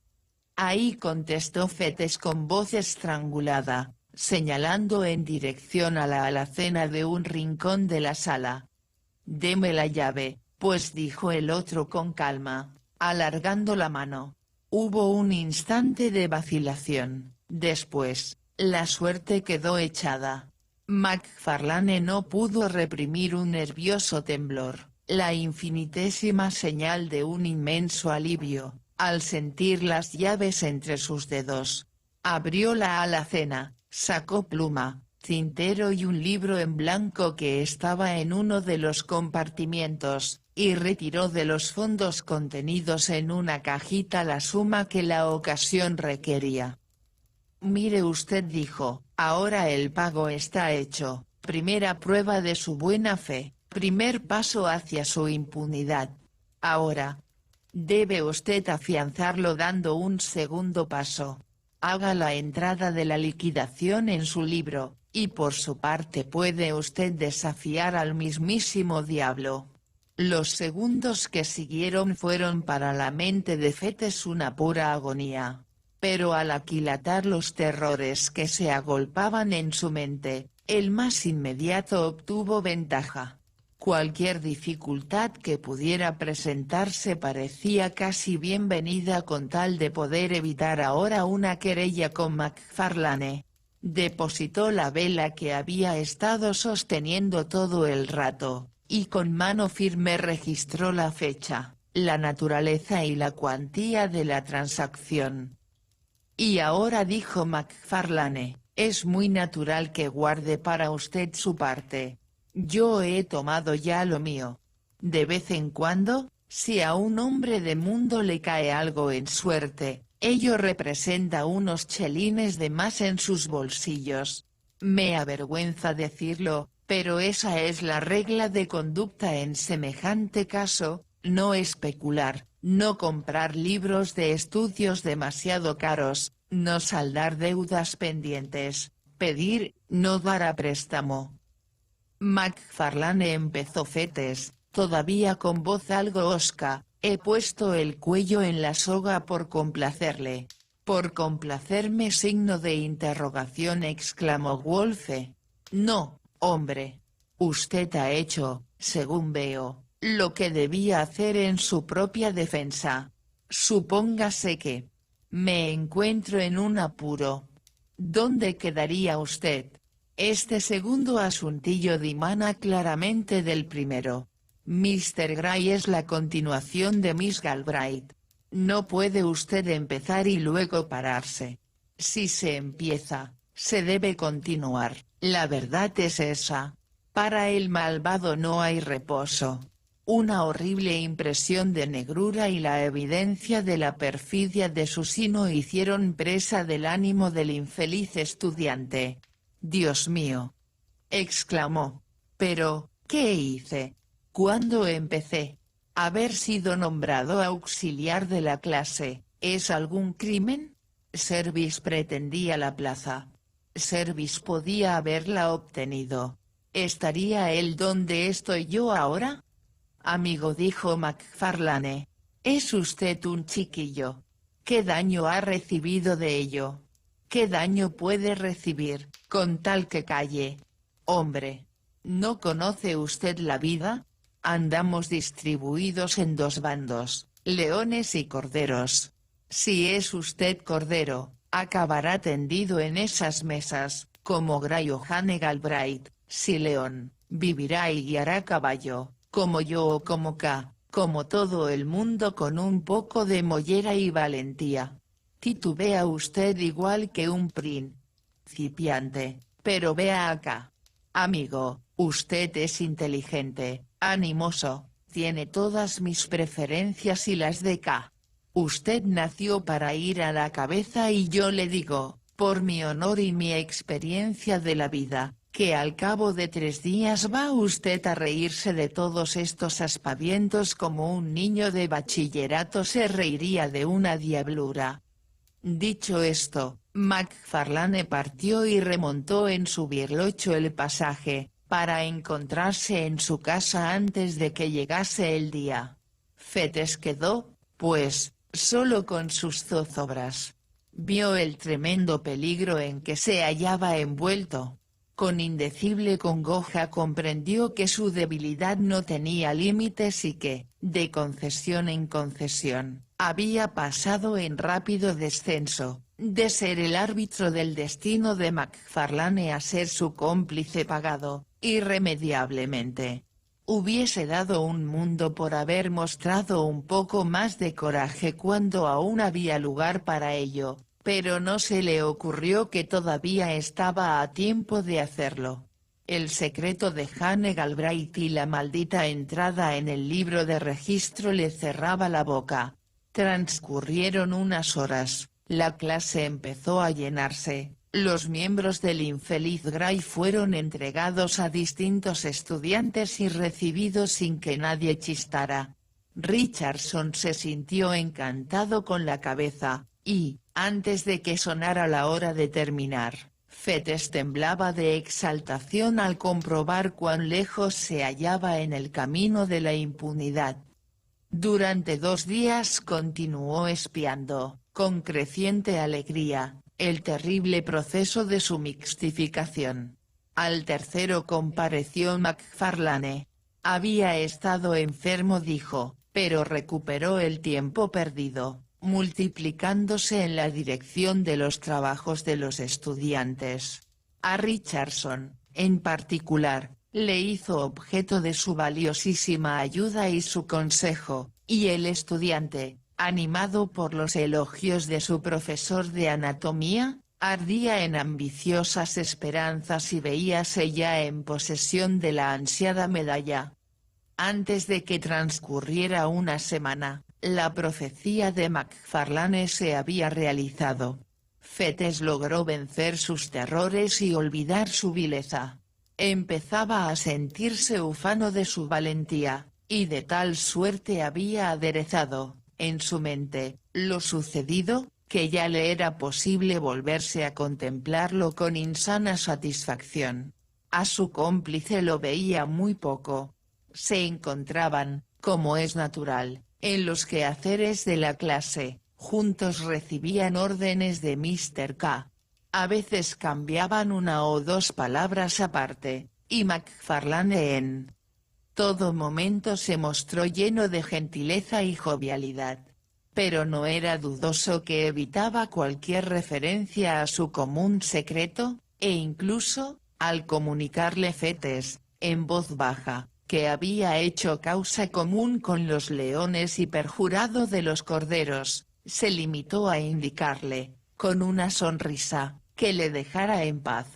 «Ahí», contestó Fettes con voz estrangulada, señalando en dirección a la alacena de un rincón de la sala. «Deme la llave, pues», dijo el otro con calma, alargando la mano. Hubo un instante de vacilación, después, la suerte quedó echada. McFarlane no pudo reprimir un nervioso temblor. la infinitésima señal de un inmenso alivio, al sentir las llaves entre sus dedos. Abrió la alacena, sacó pluma, tintero y un libro en blanco que estaba en uno de los compartimientos, y retiró de los fondos contenidos en una cajita la suma que la ocasión requería. Mire usted, dijo, ahora el pago está hecho, primera prueba de su buena fe, primer paso hacia su impunidad. Ahora debe usted afianzarlo dando un segundo paso. Haga la entrada de la liquidación en su libro, y por su parte puede usted desafiar al mismísimo diablo. Los segundos que siguieron fueron para la mente de Fetes una pura agonía. Pero al aquilatar los terrores que se agolpaban en su mente, el más inmediato obtuvo ventaja. Cualquier dificultad que pudiera presentarse parecía casi bienvenida con tal de poder evitar ahora una querella con MacFarlane. Depositó la vela que había estado sosteniendo todo el rato, y con mano firme registró la fecha, la naturaleza y la cuantía de la transacción. Y ahora, dijo MacFarlane, es muy natural que guarde para usted su parte. Yo he tomado ya lo mío. De vez en cuando, si a un hombre de mundo le cae algo en suerte, ello representa unos chelines de más en sus bolsillos. Me avergüenza decirlo, pero esa es la regla de conducta en semejante caso, no especular, no comprar libros de estudios demasiado caros, no saldar deudas pendientes, pedir, no dar a préstamo. MacFarlane, empezó Fetes, todavía con voz algo hosca, he puesto el cuello en la soga por complacerle. Por complacerme, signo de interrogación, exclamó Wolfe. No, hombre. Usted ha hecho, según veo, lo que debía hacer en su propia defensa. Supóngase que me encuentro en un apuro. ¿Dónde quedaría usted? Este segundo asuntillo dimana claramente del primero. Mr. Gray es la continuación de Miss Galbraith. No puede usted empezar y luego pararse. Si se empieza, se debe continuar, la verdad es esa. Para el malvado no hay reposo. Una horrible impresión de negrura y la evidencia de la perfidia de su sino hicieron presa del ánimo del infeliz estudiante. Dios mío, exclamó. Pero, ¿qué hice? ¿Cuándo empecé? Haber sido nombrado auxiliar de la clase, ¿es algún crimen? Service pretendía la plaza. Service podía haberla obtenido. ¿Estaría él donde estoy yo ahora? Amigo, dijo MacFarlane, es usted un chiquillo. ¿Qué daño ha recibido de ello? ¿Qué daño puede recibir, con tal que calle? Hombre, ¿no conoce usted la vida? Andamos distribuidos en dos bandos, leones y corderos. Si es usted cordero, acabará tendido en esas mesas, como Gray o Jane Galbraith. Si león, vivirá y guiará caballo, como yo o como K, como todo el mundo con un poco de mollera y valentía. Titubea usted igual que un principiante, pero vea acá. Amigo, usted es inteligente, animoso, tiene todas mis preferencias y las de K. Usted nació para ir a la cabeza y yo le digo, por mi honor y mi experiencia de la vida, que al cabo de 3 días va usted a reírse de todos estos aspavientos como un niño de bachillerato se reiría de una diablura. Dicho esto, MacFarlane partió y remontó en su birlocho el pasaje, para encontrarse en su casa antes de que llegase el día. Fetes quedó, pues, solo con sus zozobras. Vio el tremendo peligro en que se hallaba envuelto. Con indecible congoja comprendió que su debilidad no tenía límites y que, de concesión en concesión, había pasado en rápido descenso, de ser el árbitro del destino de MacFarlane a ser su cómplice pagado, irremediablemente. Hubiese dado un mundo por haber mostrado un poco más de coraje cuando aún había lugar para ello, pero no se le ocurrió que todavía estaba a tiempo de hacerlo. El secreto de Jane Galbraith y la maldita entrada en el libro de registro le cerraba la boca. Transcurrieron unas horas, la clase empezó a llenarse. Los miembros del infeliz Gray fueron entregados a distintos estudiantes y recibidos sin que nadie chistara. Richardson se sintió encantado con la cabeza, y, antes de que sonara la hora de terminar, Fettes temblaba de exaltación al comprobar cuán lejos se hallaba en el camino de la impunidad. Durante 2 días continuó espiando, con creciente alegría, el terrible proceso de su mixtificación. Al tercero compareció McFarlane. Había estado enfermo, dijo, pero recuperó el tiempo perdido, multiplicándose en la dirección de los trabajos de los estudiantes. A Richardson, en particular, le hizo objeto de su valiosísima ayuda y su consejo, y el estudiante, animado por los elogios de su profesor de anatomía, ardía en ambiciosas esperanzas y veíase ya en posesión de la ansiada medalla. Antes de que transcurriera una semana, la profecía de McFarlane se había realizado. Fettes logró vencer sus terrores y olvidar su vileza. Empezaba a sentirse ufano de su valentía, y de tal suerte había aderezado, en su mente, lo sucedido, que ya le era posible volverse a contemplarlo con insana satisfacción. A su cómplice lo veía muy poco. Se encontraban, como es natural, en los quehaceres de la clase, juntos recibían órdenes de Mr. K. A veces cambiaban 1 o 2 palabras aparte, y McFarlane en todo momento se mostró lleno de gentileza y jovialidad. Pero no era dudoso que evitaba cualquier referencia a su común secreto, e incluso, al comunicarle Fettes, en voz baja, que había hecho causa común con los leones y perjurado de los corderos, se limitó a indicarle, con una sonrisa, que le dejara en paz.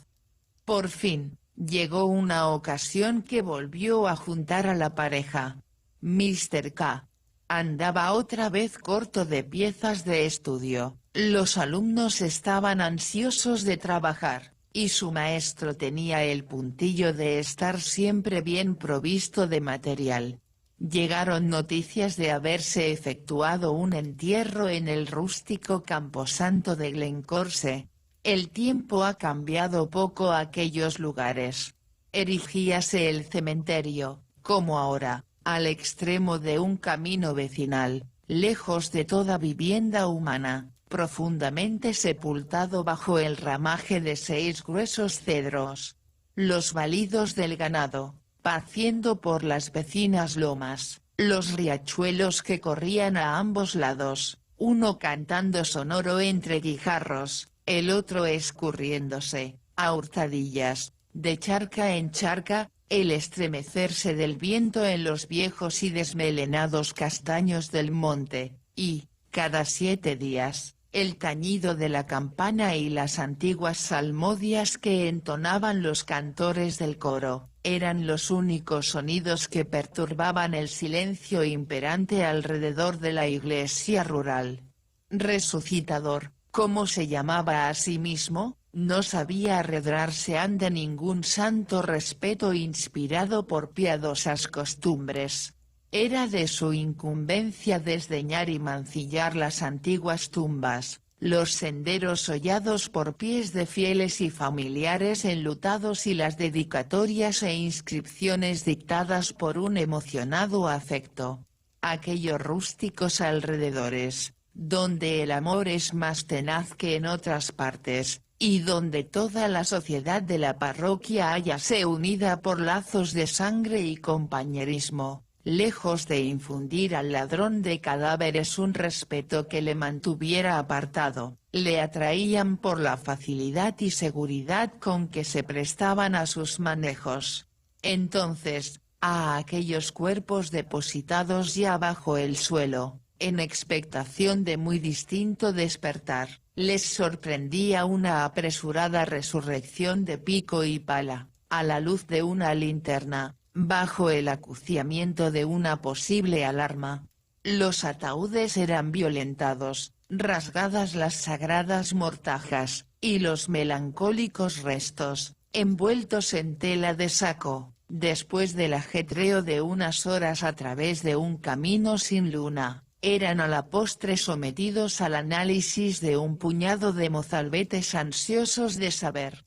Por fin, llegó una ocasión que volvió a juntar a la pareja. Mr. K. andaba otra vez corto de piezas de estudio, los alumnos estaban ansiosos de trabajar, y su maestro tenía el puntillo de estar siempre bien provisto de material. Llegaron noticias de haberse efectuado un entierro en el rústico camposanto de Glencorse. El tiempo ha cambiado poco aquellos lugares. Erigíase el cementerio, como ahora, al extremo de un camino vecinal, lejos de toda vivienda humana, profundamente sepultado bajo el ramaje de 6 gruesos cedros. Los balidos del ganado, paciendo por las vecinas lomas, los riachuelos que corrían a ambos lados, uno cantando sonoro entre guijarros, el otro escurriéndose, a hurtadillas, de charca en charca, el estremecerse del viento en los viejos y desmelenados castaños del monte, y, cada 7 días, el tañido de la campana y las antiguas salmodias que entonaban los cantores del coro, eran los únicos sonidos que perturbaban el silencio imperante alrededor de la iglesia rural. Resucitador, como se llamaba a sí mismo, no sabía arredrarse ante ningún santo respeto inspirado por piadosas costumbres. Era de su incumbencia desdeñar y mancillar las antiguas tumbas, los senderos hollados por pies de fieles y familiares enlutados y las dedicatorias e inscripciones dictadas por un emocionado afecto. Aquellos rústicos alrededores, donde el amor es más tenaz que en otras partes, y donde toda la sociedad de la parroquia hállase unida por lazos de sangre y compañerismo, lejos de infundir al ladrón de cadáveres un respeto que le mantuviera apartado, le atraían por la facilidad y seguridad con que se prestaban a sus manejos. Entonces, a aquellos cuerpos depositados ya bajo el suelo, en expectación de muy distinto despertar, les sorprendía una apresurada resurrección de pico y pala, a la luz de una linterna, bajo el acuciamiento de una posible alarma. Los ataúdes eran violentados, rasgadas las sagradas mortajas, y los melancólicos restos, envueltos en tela de saco, después del ajetreo de unas horas a través de un camino sin luna, eran a la postre sometidos al análisis de un puñado de mozalbetes ansiosos de saber.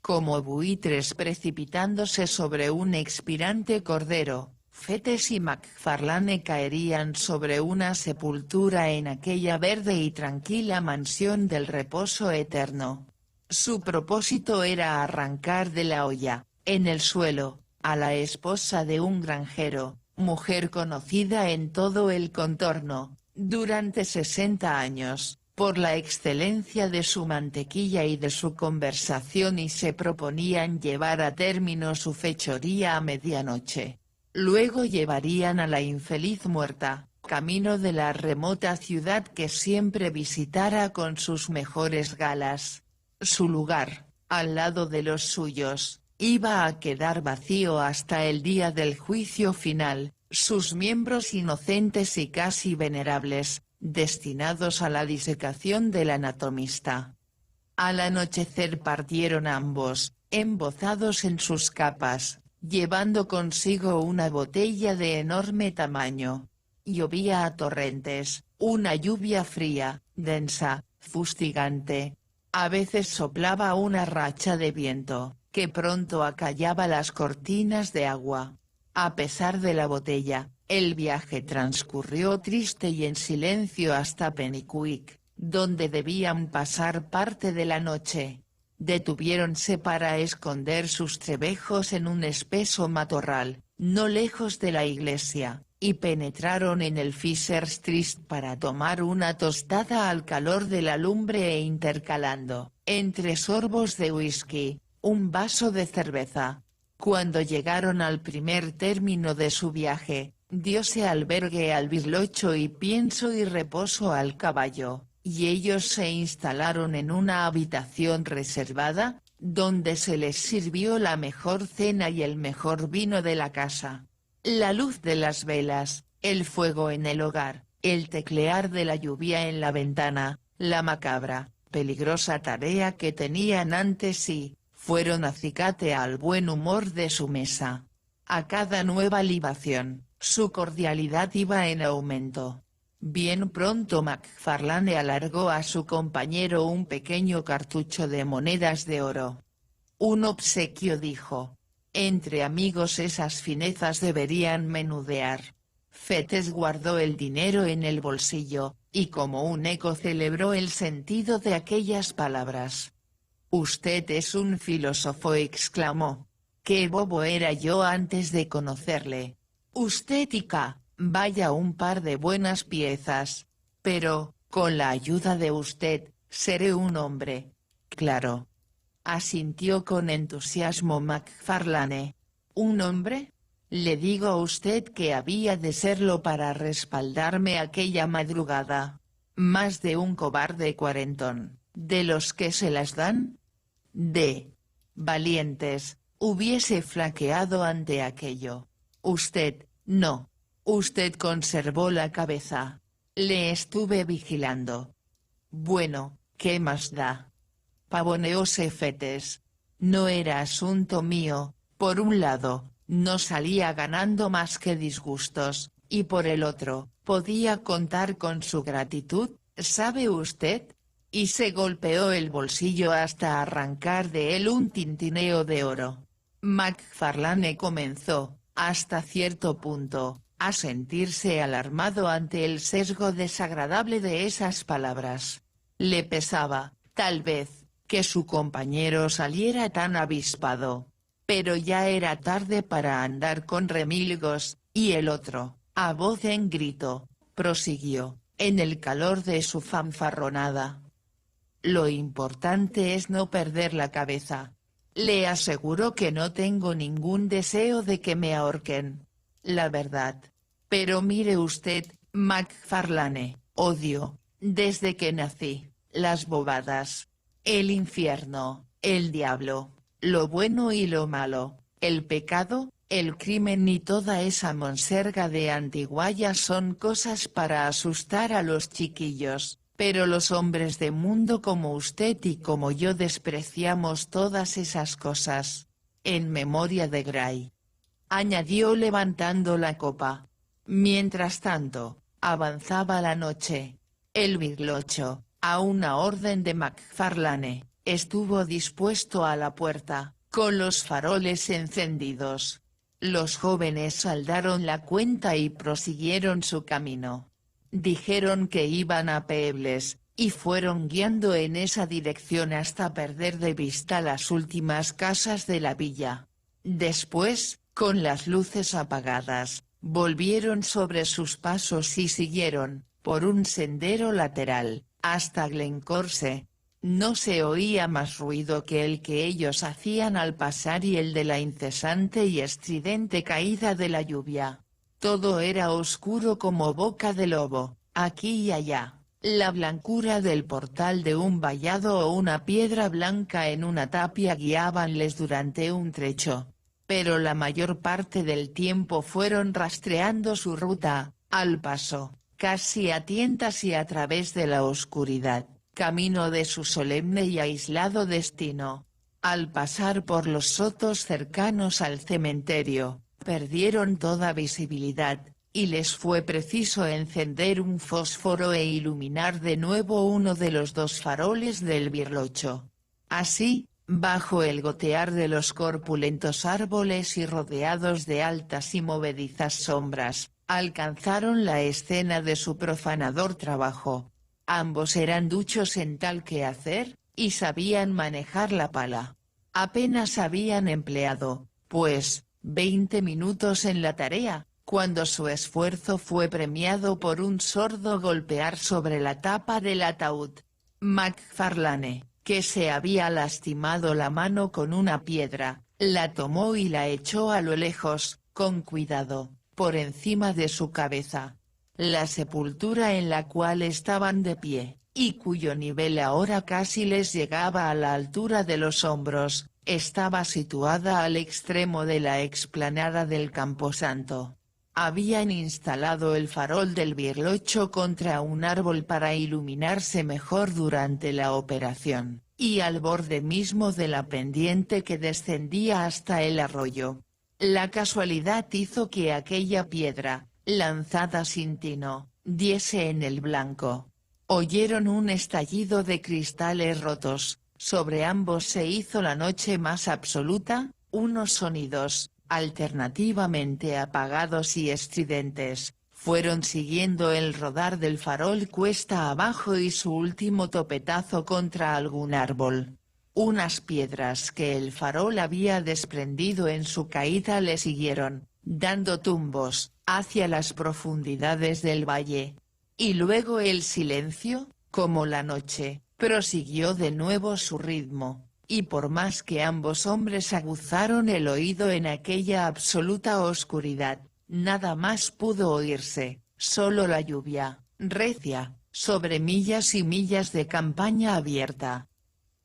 Como buitres precipitándose sobre un expirante cordero, Fettes y MacFarlane caerían sobre una sepultura en aquella verde y tranquila mansión del reposo eterno. Su propósito era arrancar de la olla, en el suelo, a la esposa de un granjero, mujer conocida en todo el contorno, durante 60 años, por la excelencia de su mantequilla y de su conversación, y se proponían llevar a término su fechoría a medianoche. Luego llevarían a la infeliz muerta, camino de la remota ciudad que siempre visitara con sus mejores galas. Su lugar, al lado de los suyos, iba a quedar vacío hasta el día del juicio final, sus miembros inocentes y casi venerables, destinados a la disecación del anatomista. Al anochecer partieron ambos, embozados en sus capas, llevando consigo una botella de enorme tamaño. Llovía a torrentes, una lluvia fría, densa, fustigante. A veces soplaba una racha de viento, que pronto acallaba las cortinas de agua. A pesar de la botella, el viaje transcurrió triste y en silencio hasta Penicuik, donde debían pasar parte de la noche. Detuviéronse para esconder sus trebejos en un espeso matorral, no lejos de la iglesia, y penetraron en el Fisher's Tryst para tomar una tostada al calor de la lumbre e intercalando, entre sorbos de whisky, un vaso de cerveza. Cuando llegaron al primer término de su viaje, diose albergue al bislocho y pienso y reposo al caballo, y ellos se instalaron en una habitación reservada, donde se les sirvió la mejor cena y el mejor vino de la casa. La luz de las velas, el fuego en el hogar, el teclear de la lluvia en la ventana, la macabra, peligrosa tarea que tenían ante sí, fueron acicate al buen humor de su mesa. A cada nueva libación, su cordialidad iba en aumento. Bien pronto MacFarlane alargó a su compañero un pequeño cartucho de monedas de oro. Un obsequio, dijo. Entre amigos esas finezas deberían menudear. Fettes guardó el dinero en el bolsillo, y como un eco celebró el sentido de aquellas palabras. «Usted es un filósofo», exclamó. «Qué bobo era yo antes de conocerle. Usted y K, vaya un par de buenas piezas. Pero, con la ayuda de usted, seré un hombre». «Claro», asintió con entusiasmo MacFarlane. «¿Un hombre? Le digo a usted que había de serlo para respaldarme aquella madrugada. Más de un cobarde cuarentón, de los que se las dan de valientes, hubiese flaqueado ante aquello. Usted, no. Usted conservó la cabeza. Le estuve vigilando». «Bueno, ¿qué más da?», pavoneóse Fettes. «No era asunto mío. Por un lado, no salía ganando más que disgustos, y por el otro, podía contar con su gratitud, ¿sabe usted?». Y se golpeó el bolsillo hasta arrancar de él un tintineo de oro. MacFarlane comenzó, hasta cierto punto, a sentirse alarmado ante el sesgo desagradable de esas palabras. Le pesaba, tal vez, que su compañero saliera tan avispado. Pero ya era tarde para andar con remilgos, y el otro, a voz en grito, prosiguió, en el calor de su fanfarronada. «Lo importante es no perder la cabeza. Le aseguro que no tengo ningún deseo de que me ahorquen. La verdad. Pero mire usted, MacFarlane, odio, desde que nací, las bobadas. El infierno, el diablo, lo bueno y lo malo, el pecado, el crimen y toda esa monserga de antiguaya son cosas para asustar a los chiquillos, pero los hombres de mundo como usted y como yo despreciamos todas esas cosas. En memoria de Gray. Añadió levantando la copa. Mientras tanto, avanzaba la noche. El Virlocho, a una orden de MacFarlane, estuvo dispuesto a la puerta, con los faroles encendidos. Los jóvenes saldaron la cuenta y prosiguieron su camino. Dijeron que iban a Peebles, y fueron guiando en esa dirección hasta perder de vista las últimas casas de la villa. Después, con las luces apagadas, volvieron sobre sus pasos y siguieron, por un sendero lateral, hasta Glencorse. No se oía más ruido que el que ellos hacían al pasar y el de la incesante y estridente caída de la lluvia. Todo era oscuro como boca de lobo, aquí y allá. La blancura del portal de un vallado o una piedra blanca en una tapia guiábanles durante un trecho. Pero la mayor parte del tiempo fueron rastreando su ruta, al paso, casi a tientas y a través de la oscuridad, camino de su solemne y aislado destino. Al pasar por los sotos cercanos al cementerio, perdieron toda visibilidad, y les fue preciso encender un fósforo e iluminar de nuevo uno de los dos faroles del Virlocho. Así, bajo el gotear de los corpulentos árboles y rodeados de altas y movedizas sombras, alcanzaron la escena de su profanador trabajo. Ambos eran duchos en tal quehacer, y sabían manejar la pala. Apenas habían empleado, pues, 20 minutos en la tarea, cuando su esfuerzo fue premiado por un sordo golpear sobre la tapa del ataúd. MacFarlane, que se había lastimado la mano con una piedra, la tomó y la echó a lo lejos, con cuidado, por encima de su cabeza. La sepultura en la cual estaban de pie, y cuyo nivel ahora casi les llegaba a la altura de los hombros, estaba situada al extremo de la explanada del camposanto. Habían instalado el farol del Virlocho contra un árbol para iluminarse mejor durante la operación, y al borde mismo de la pendiente que descendía hasta el arroyo. La casualidad hizo que aquella piedra, lanzada sin tino, diese en el blanco. Oyeron un estallido de cristales rotos, sobre ambos se hizo la noche más absoluta, unos sonidos, alternativamente apagados y estridentes, fueron siguiendo el rodar del farol cuesta abajo y su último topetazo contra algún árbol. Unas piedras que el farol había desprendido en su caída le siguieron, dando tumbos, hacia las profundidades del valle. Y luego el silencio, como la noche, prosiguió de nuevo su ritmo. Y por más que ambos hombres aguzaron el oído en aquella absoluta oscuridad, nada más pudo oírse, solo la lluvia, recia, sobre millas y millas de campaña abierta.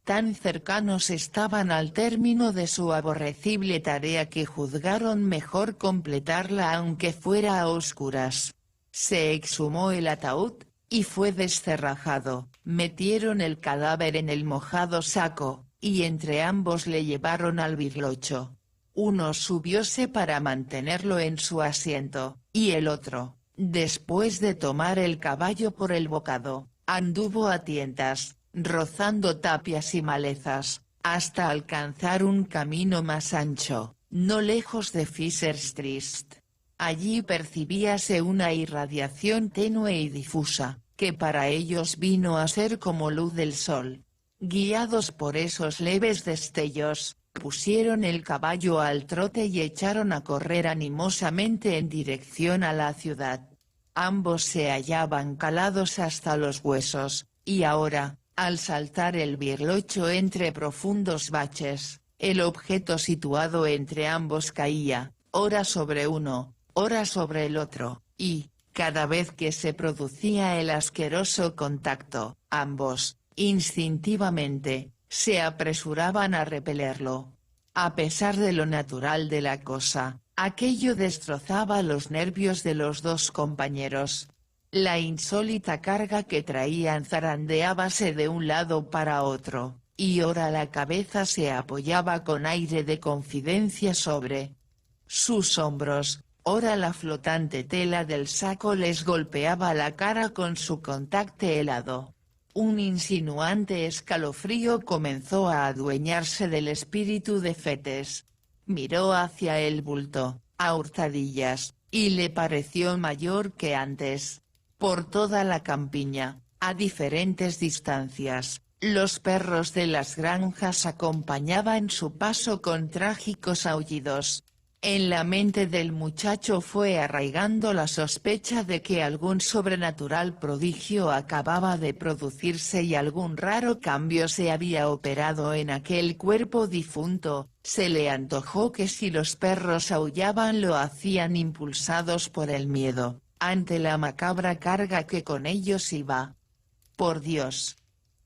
Tan cercanos estaban al término de su aborrecible tarea que juzgaron mejor completarla aunque fuera a oscuras. Se exhumó el ataúd, y fue descerrajado, metieron el cadáver en el mojado saco, y entre ambos le llevaron al Virlocho. Uno subióse para mantenerlo en su asiento, y el otro, después de tomar el caballo por el bocado, anduvo a tientas, rozando tapias y malezas, hasta alcanzar un camino más ancho, no lejos de Fisher Street. Allí percibíase una irradiación tenue y difusa, que para ellos vino a ser como luz del sol. Guiados por esos leves destellos, pusieron el caballo al trote y echaron a correr animosamente en dirección a la ciudad. Ambos se hallaban calados hasta los huesos, y ahora, al saltar el Virlocho entre profundos baches, El objeto situado entre ambos caía, ora sobre uno, ora sobre el otro, y, cada vez que se producía el asqueroso contacto, ambos, instintivamente, se apresuraban a repelerlo. A pesar de lo natural de la cosa, aquello destrozaba los nervios de los dos compañeros. La insólita carga que traían zarandeábase de un lado para otro, y ora la cabeza se apoyaba con aire de confidencia sobre sus hombros, ora la flotante tela del saco les golpeaba la cara con su contacto helado. Un insinuante escalofrío comenzó a adueñarse del espíritu de Fetes. Miró hacia el bulto, a hurtadillas, y le pareció mayor que antes. Por toda la campiña, a diferentes distancias, los perros de las granjas acompañaban su paso con trágicos aullidos. En la mente del muchacho fue arraigando la sospecha de que algún sobrenatural prodigio acababa de producirse y algún raro cambio se había operado en aquel cuerpo difunto. Se le antojó que si los perros aullaban lo hacían impulsados por el miedo, ante la macabra carga que con ellos iba. «Por Dios»,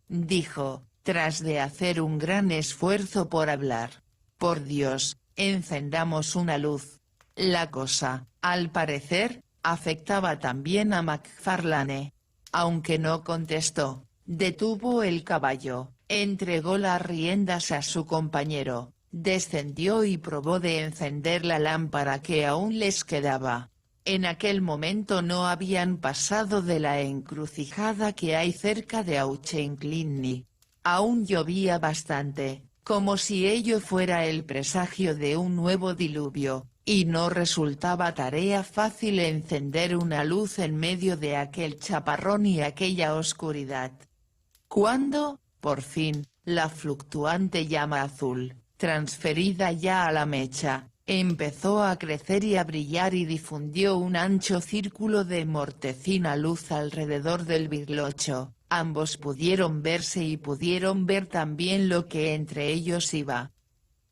dijo, tras de hacer un gran esfuerzo por hablar. «Por Dios, encendamos una luz». La cosa, al parecer, afectaba también a MacFarlane. Aunque no contestó, detuvo el caballo, entregó las riendas a su compañero, descendió y probó de encender la lámpara que aún les quedaba. En aquel momento no habían pasado de la encrucijada que hay cerca de Auchenclinny. Aún llovía bastante, como si ello fuera el presagio de un nuevo diluvio, y no resultaba tarea fácil encender una luz en medio de aquel chaparrón y aquella oscuridad. Cuando, por fin, la fluctuante llama azul, transferida ya a la mecha, empezó a crecer y a brillar y difundió un ancho círculo de mortecina luz alrededor del birlocho, ambos pudieron verse y pudieron ver también lo que entre ellos iba.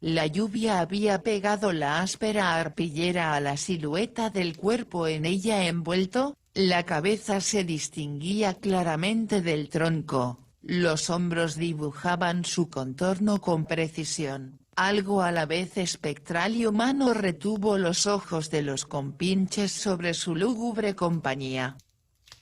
La lluvia había pegado la áspera arpillera a la silueta del cuerpo en ella envuelto, la cabeza se distinguía claramente del tronco, los hombros dibujaban su contorno con precisión. Algo a la vez espectral y humano retuvo los ojos de los compinches sobre su lúgubre compañía.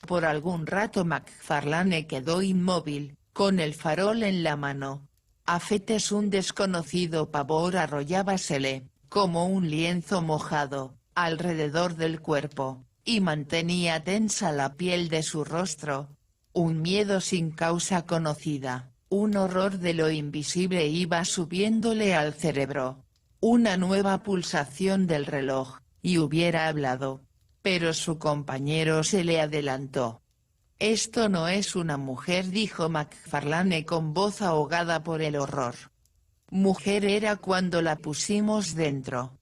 Por algún rato MacFarlane quedó inmóvil, con el farol en la mano. A Fetes un desconocido pavor arrollábasele, como un lienzo mojado, alrededor del cuerpo, y mantenía tensa la piel de su rostro. Un miedo sin causa conocida. Un horror de lo invisible iba subiéndole al cerebro. Una nueva pulsación del reloj, y hubiera hablado. Pero su compañero se le adelantó. «Esto no es una mujer», dijo MacFarlane con voz ahogada por el horror. «Mujer era cuando la pusimos dentro»,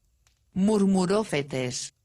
murmuró Fetes.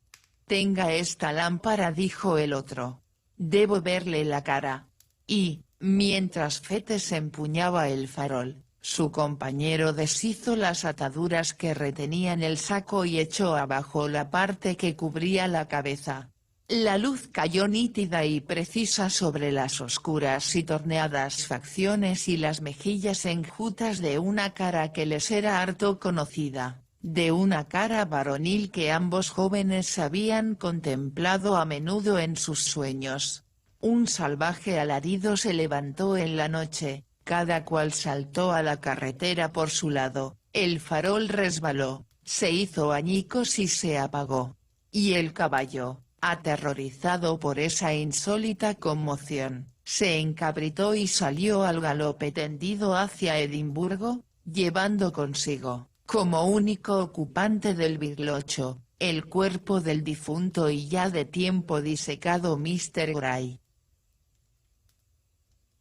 «Tenga esta lámpara», dijo el otro. «Debo verle la cara». Y, mientras Fetes empuñaba el farol, su compañero deshizo las ataduras que retenían el saco y echó abajo la parte que cubría la cabeza. La luz cayó nítida y precisa sobre las oscuras y torneadas facciones y las mejillas enjutas de una cara que les era harto conocida, de una cara varonil que ambos jóvenes habían contemplado a menudo en sus sueños. Un salvaje alarido se levantó en la noche, cada cual saltó a la carretera por su lado, el farol resbaló, se hizo añicos y se apagó. Y el caballo, aterrorizado por esa insólita conmoción, se encabritó y salió al galope tendido hacia Edimburgo, llevando consigo, como único ocupante del birlocho, el cuerpo del difunto y ya de tiempo disecado Mr. Gray.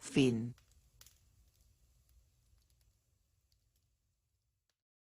Fin.